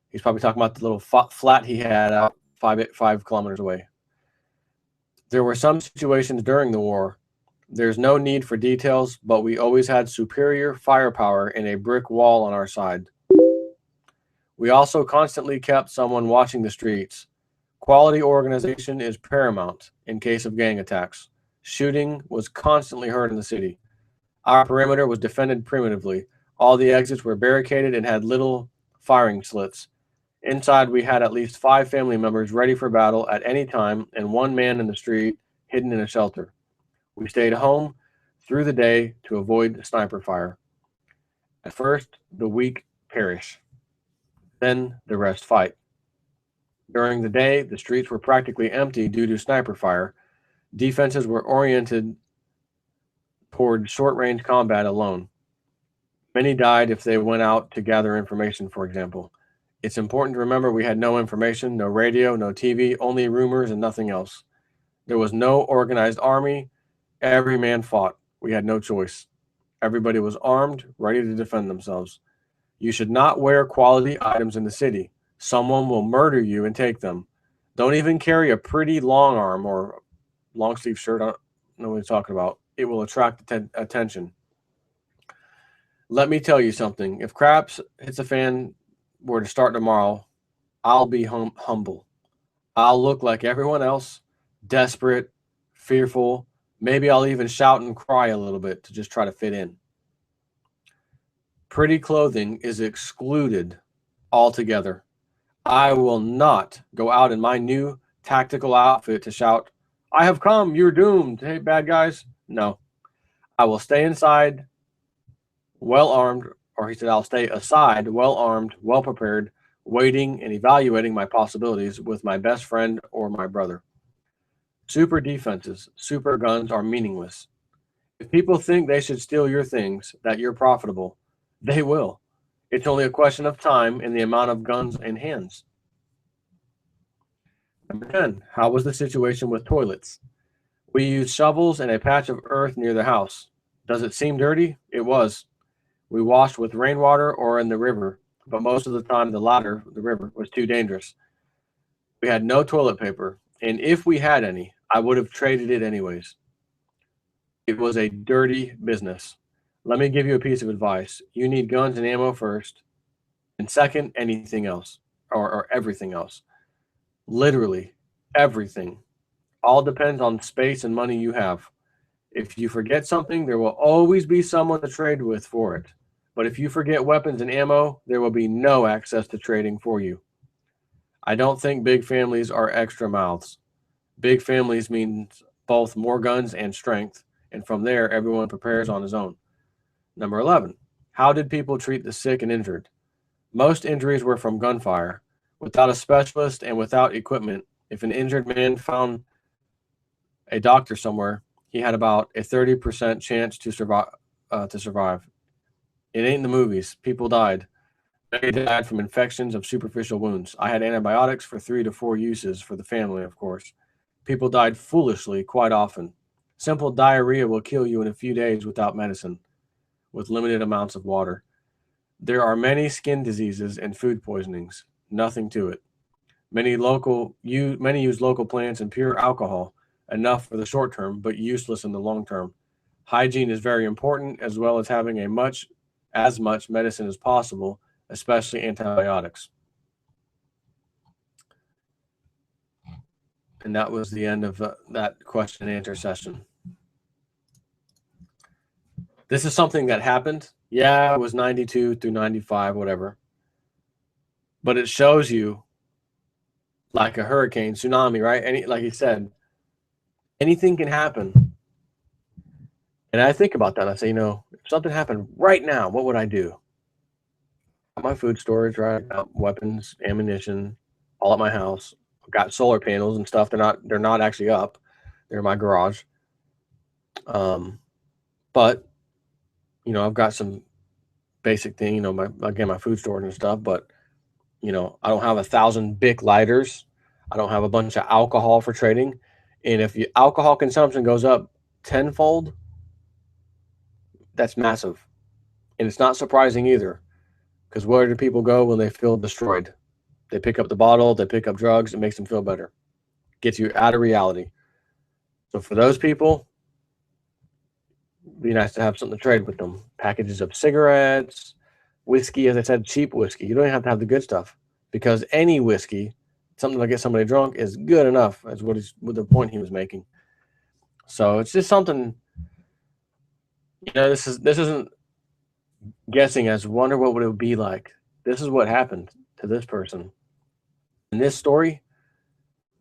He's probably talking about the little flat he had out 5 kilometers away. There were some situations during the war. There's no need for details, but we always had superior firepower and a brick wall on our side. We also constantly kept someone watching the streets. Quality organization is paramount in case of gang attacks. Shooting was constantly heard in the city. Our perimeter was defended primitively. All the exits were barricaded and had little firing slits. Inside, we had at least 5 family members ready for battle at any time and 1 man in the street hidden in a shelter. We stayed home through the day to avoid sniper fire. At first, the weak perish. Then the rest fight. During the day, the streets were practically empty due to sniper fire. Defenses were oriented toward short-range combat alone. Many died if they went out to gather information, for example. It's important to remember we had no information, no radio, no TV, only rumors and nothing else. There was no organized army. Every man fought. We had no choice. Everybody was armed, ready to defend themselves. You should not wear quality items in the city. Someone will murder you and take them. Don't even carry a pretty long arm or long sleeve shirt. I don't know what he's talking about. It will attract attention. Let me tell you something. If crap hits the fan were to start tomorrow, I'll be humble. I'll look like everyone else, desperate, fearful. Maybe I'll even shout and cry a little bit to just try to fit in. Pretty clothing is excluded altogether. I will not go out in my new tactical outfit to shout, I have come, you're doomed, hey bad guys. No, I will stay inside well armed, or he said I'll stay aside well armed, well prepared, waiting and evaluating my possibilities with my best friend or my brother. Super defenses, super guns are meaningless. If people think they should steal your things, that you're profitable, they will. It's only a question of time and the amount of guns in hands. Number 10, how was the situation with toilets? We used shovels and a patch of earth near the house. Does it seem dirty? It was. We washed with rainwater or in the river, but most of the time the latter, the river, was too dangerous. We had no toilet paper, and if we had any, I would have traded it anyways. It was a dirty business. Let me give you a piece of advice. You need guns and ammo first, and second, anything else, or everything else. Literally, everything. All depends on space and money you have. If you forget something, there will always be someone to trade with for it. But if you forget weapons and ammo, there will be no access to trading for you. I don't think big families are extra mouths. Big families means both more guns and strength, and from there, everyone prepares on his own. Number 11, how did people treat the sick and injured? Most injuries were from gunfire. Without a specialist and without equipment, if an injured man found a doctor somewhere, he had about a 30% chance to survive. It ain't in the movies. People died. Many died from infections of superficial wounds. I had antibiotics for 3 to 4 uses for the family, of course. People died foolishly quite often. Simple diarrhea will kill you in a few days without medicine, with limited amounts of water. There are many skin diseases and food poisonings. Nothing to it. Many use local plants and pure alcohol, enough for the short term, but useless in the long term. Hygiene is very important, as well as having as much medicine as possible, especially antibiotics. And that was the end of that question and answer session. This is something that happened. Yeah, it was 92 through 95, whatever. But it shows you, like a hurricane, tsunami, right? Like he said, anything can happen. And I think about that. I say, something happened right now, what would I do? Got my food storage, right? Got weapons, ammunition, all at my house. I've got solar panels and stuff. They're not actually up. They're in my garage. But you know, I've got some basic thing, you know, my food storage and stuff, but you know, I don't have 1,000 Bic lighters. I don't have a bunch of alcohol for trading. And if your alcohol consumption goes up tenfold, that's massive. And it's not surprising either, because where do people go when they feel destroyed? They pick up the bottle, they pick up drugs, it makes them feel better. Gets you out of reality. So for those people, it'd be nice to have something to trade with them. Packages of cigarettes, whiskey, as I said, cheap whiskey. You don't even have to have the good stuff, because any whiskey, something to get somebody drunk, is good enough, as what the point he was making. So it's just something, you know, this isn't guessing as wonder what would it be like. This is what happened to this person. In this story,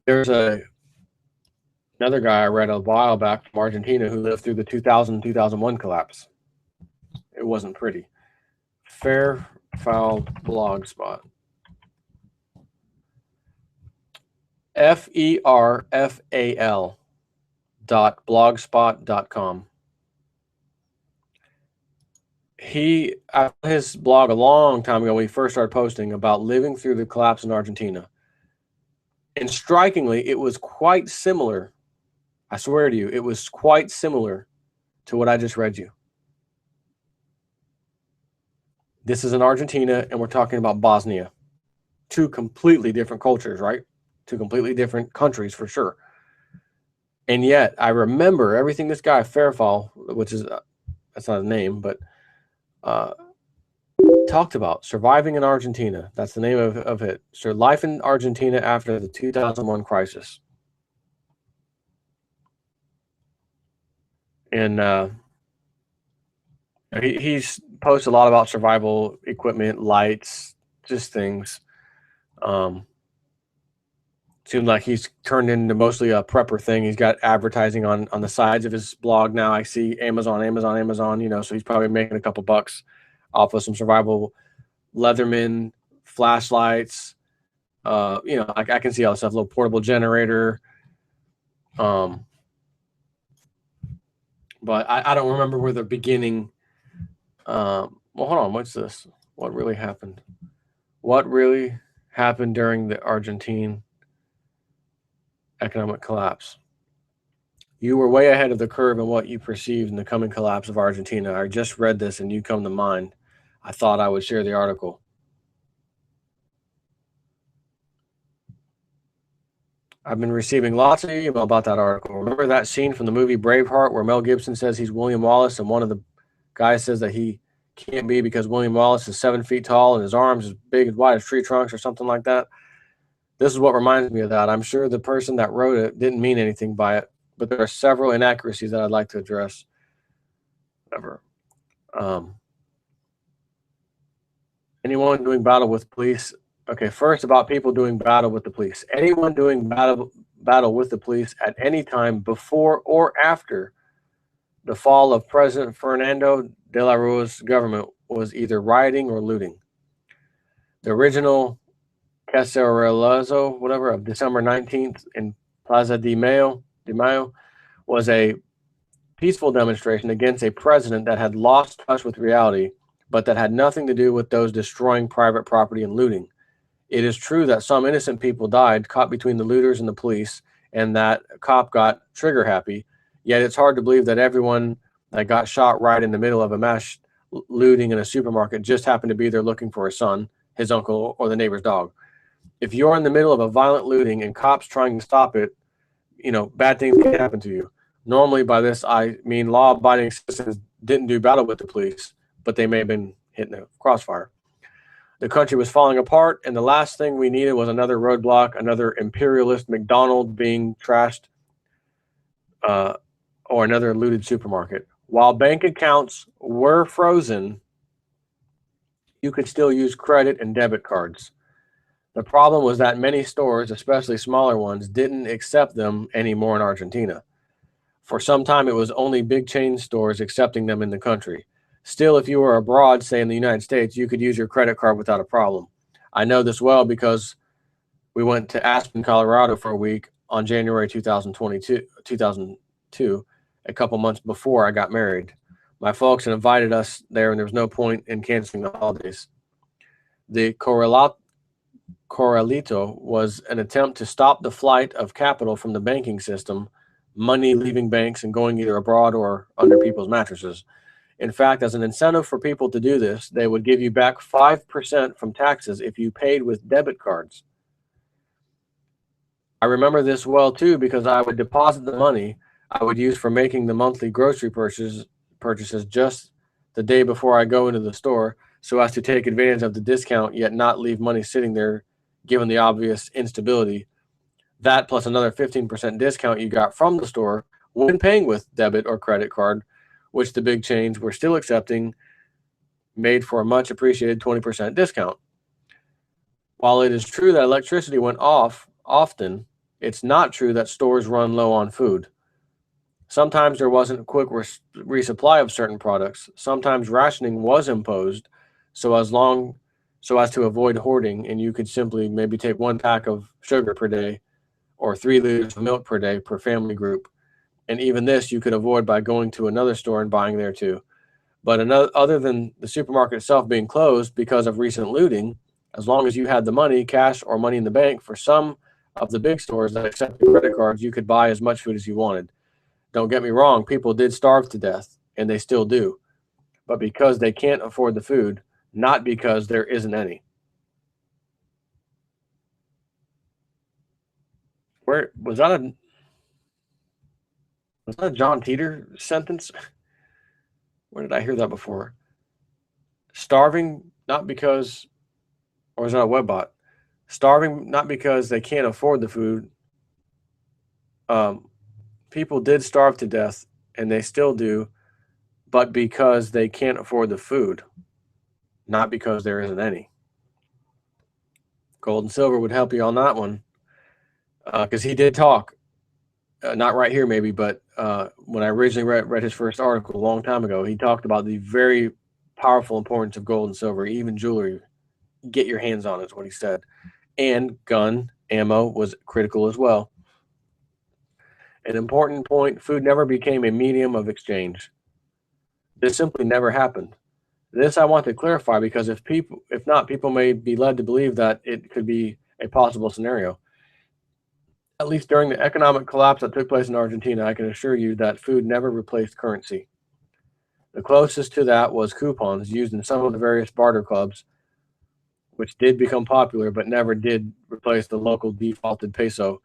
there's another guy I read a while back from Argentina who lived through the 2000-2001 collapse. It wasn't pretty. Fair Foul Blogspot. FERFAL.blogspot.com. He, I found his blog a long time ago when he first started posting about living through the collapse in Argentina. And strikingly, it was quite similar. I swear to you, it was quite similar to what I just read you. This is in Argentina, and we're talking about Bosnia. Two completely different cultures, right? Two completely different countries for sure. And yet, I remember everything this guy, Fairfall, which is, that's not his name, but talked about. Surviving in Argentina. That's the name of it. So life in Argentina after the 2001 crisis. And he's posted a lot about survival equipment, lights, just things. Seems like he's turned into mostly a prepper thing. He's got advertising on the sides of his blog now. I see Amazon, you know, so he's probably making a couple bucks off of some survival Leatherman flashlights. You know, I can see all this stuff, little portable generator. But I don't remember where the beginning. Well, hold on. What's this? What really happened? What really happened during the Argentine economic collapse? You were way ahead of the curve in what you perceived in the coming collapse of Argentina. I just read this and you come to mind. I thought I would share the article. I've been receiving lots of email about that article. Remember that scene from the movie Braveheart where Mel Gibson says he's William Wallace and one of the guys says that he can't be because William Wallace is 7 feet tall and his arms as big as wide as tree trunks or something like that? This is what reminds me of that. I'm sure the person that wrote it didn't mean anything by it, but there are several inaccuracies that I'd like to address. Whatever. Anyone doing battle with police? Okay, first about people doing battle with the police. Anyone doing battle with the police at any time before or after the fall of President Fernando de la Rua's government was either rioting or looting. The original Cacerolazo, whatever, of December 19th in Plaza de Mayo was a peaceful demonstration against a president that had lost touch with reality, but that had nothing to do with those destroying private property and looting. It is true that some innocent people died caught between the looters and the police, and that a cop got trigger happy, yet it's hard to believe that everyone that got shot right in the middle of a mass looting in a supermarket just happened to be there looking for his son, his uncle, or the neighbor's dog. If you're in the middle of a violent looting and cops trying to stop it, you know, bad things can happen to you. Normally by this, I mean law-abiding citizens didn't do battle with the police, but they may have been hit in a crossfire. The country was falling apart, and the last thing we needed was another roadblock, another imperialist McDonald's being trashed, or another looted supermarket. While bank accounts were frozen, you could still use credit and debit cards. The problem was that many stores, especially smaller ones, didn't accept them anymore in Argentina. For some time, it was only big chain stores accepting them in the country. Still, if you were abroad, say in the United States, you could use your credit card without a problem. I know this well because we went to Aspen, Colorado for a week on January 2002, a couple months before I got married. My folks had invited us there, and there was no point in canceling the holidays. The Corralito was an attempt to stop the flight of capital from the banking system, money leaving banks and going either abroad or under people's mattresses. In fact, as an incentive for people to do this, they would give you back 5% from taxes if you paid with debit cards. I remember this well too because I would deposit the money I would use for making the monthly grocery purchases just the day before I go into the store, so as to take advantage of the discount yet not leave money sitting there given the obvious instability. That plus another 15% discount you got from the store when paying with debit or credit card, which the big chains were still accepting, made for a much appreciated 20% discount. While it is true that electricity went off often, it's not true that stores run low on food. Sometimes there wasn't a quick resupply of certain products. Sometimes rationing was imposed so as to avoid hoarding, and you could simply maybe take 1 pack of sugar per day or 3 liters of milk per day per family group. And even this you could avoid by going to another store and buying there too. But other than the supermarket itself being closed because of recent looting, as long as you had the money, cash or money in the bank, for some of the big stores that accepted credit cards, you could buy as much food as you wanted. Don't get me wrong, people did starve to death, and they still do. But because they can't afford the food, not because there isn't any. Where was that a John Teeter sentence? Where did I hear that before? Starving not because, or is that a webbot? Starving not because they can't afford the food. People did starve to death, and they still do, but because they can't afford the food, not because there isn't any. Gold and Silver would help you on that one, because he did talk, not right here maybe, but when I originally read his first article a long time ago, he talked about the very powerful importance of gold and silver, even jewelry. Get your hands on it is what he said. And gun ammo was critical as well. An important point, food never became a medium of exchange. This simply never happened. This I want to clarify because if not, people may be led to believe that it could be a possible scenario. At least during the economic collapse that took place in Argentina, I can assure you that food never replaced currency. The closest to that was coupons used in some of the various barter clubs, which did become popular but never did replace the local defaulted peso,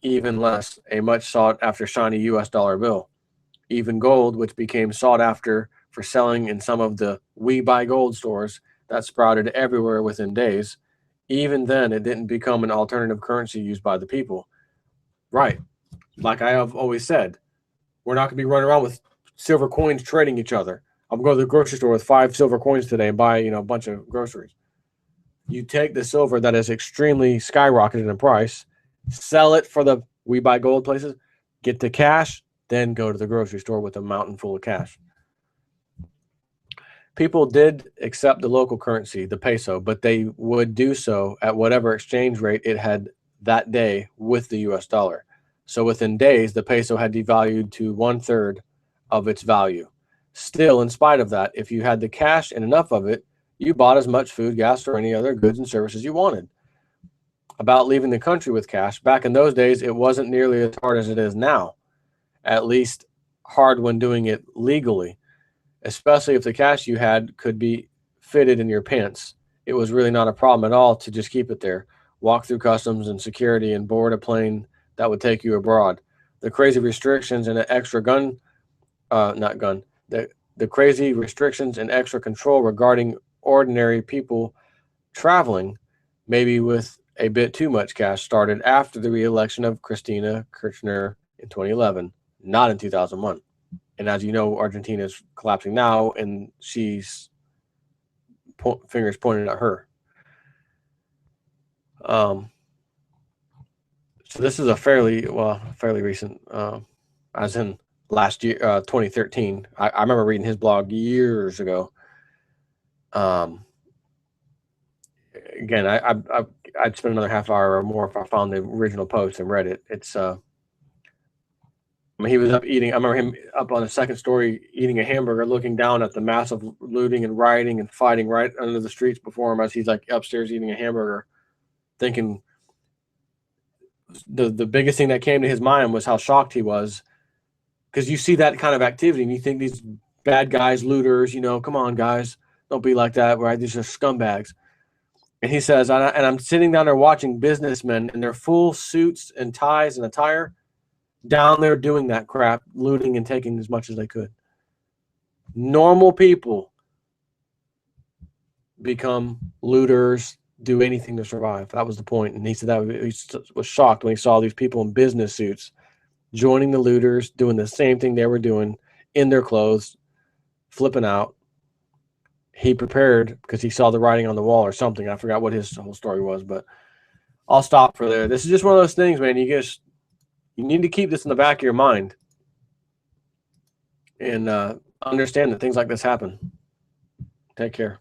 even less a much sought-after shiny US dollar bill. Even gold, which became sought after for selling in some of the We Buy Gold stores that sprouted everywhere within days, even then it didn't become an alternative currency used by the people. Right. Like I have always said, we're not going to be running around with silver coins trading each other. I'm going to go to the grocery store with 5 silver coins today and buy, a bunch of groceries. You take the silver that is extremely skyrocketed in price, sell it for the We Buy Gold places, get the cash, then go to the grocery store with a mountain full of cash. People did accept the local currency, the peso, but they would do so at whatever exchange rate it had that day with the US dollar. So within days, the peso had devalued to 1/3 of its value. Still, in spite of that, if you had the cash and enough of it, you bought as much food, gas, or any other goods and services you wanted. About leaving the country with cash, back in those days, it wasn't nearly as hard as it is now. At least hard when doing it legally, especially if the cash you had could be fitted in your pants. It was really not a problem at all to just keep it there, walk through customs and security, and board a plane that would take you abroad. The crazy restrictions and the crazy restrictions and extra control regarding ordinary people traveling, maybe with a bit too much cash, started after the re-election of Christina Kirchner in 2011, not in 2001. And as you know, Argentina is collapsing now, and she's fingers pointed at her. So this is a fairly recent, as in last year, 2013. I remember reading his blog years ago. Again, I'd spend another half hour or more if I found the original post and read it. It's I mean, he was up eating. I remember him up on the second story eating a hamburger, looking down at the massive looting and rioting and fighting right under the streets before him as he's like upstairs eating a hamburger, thinking the biggest thing that came to his mind was how shocked he was, because you see that kind of activity and you think these bad guys, looters, come on guys, don't be like that, right? These are scumbags. And he says, and I'm sitting down there watching businessmen in their full suits and ties and attire down there doing that crap, looting and taking as much as they could. Normal people become looters, do anything to survive. That was the point. And he said that he was shocked when he saw these people in business suits joining the looters, doing the same thing they were doing in their clothes, flipping out. He prepared because he saw the writing on the wall or something. I forgot what his whole story was, but I'll stop for there. This is just one of those things, man. You need to keep this in the back of your mind and understand that things like this happen. Take care.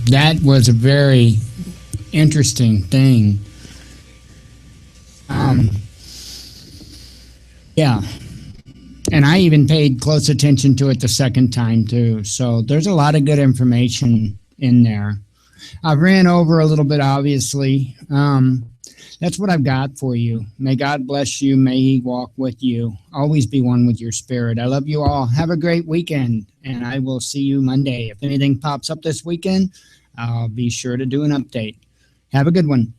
That was a very interesting thing. Yeah. And I even paid close attention to it the second time too. So there's a lot of good information in there. I ran over a little bit, obviously. That's what I've got for you. May God bless you. May He walk with you. Always be one with your spirit. I love you all. Have a great weekend, and I will see you Monday. If anything pops up this weekend, I'll be sure to do an update. Have a good one.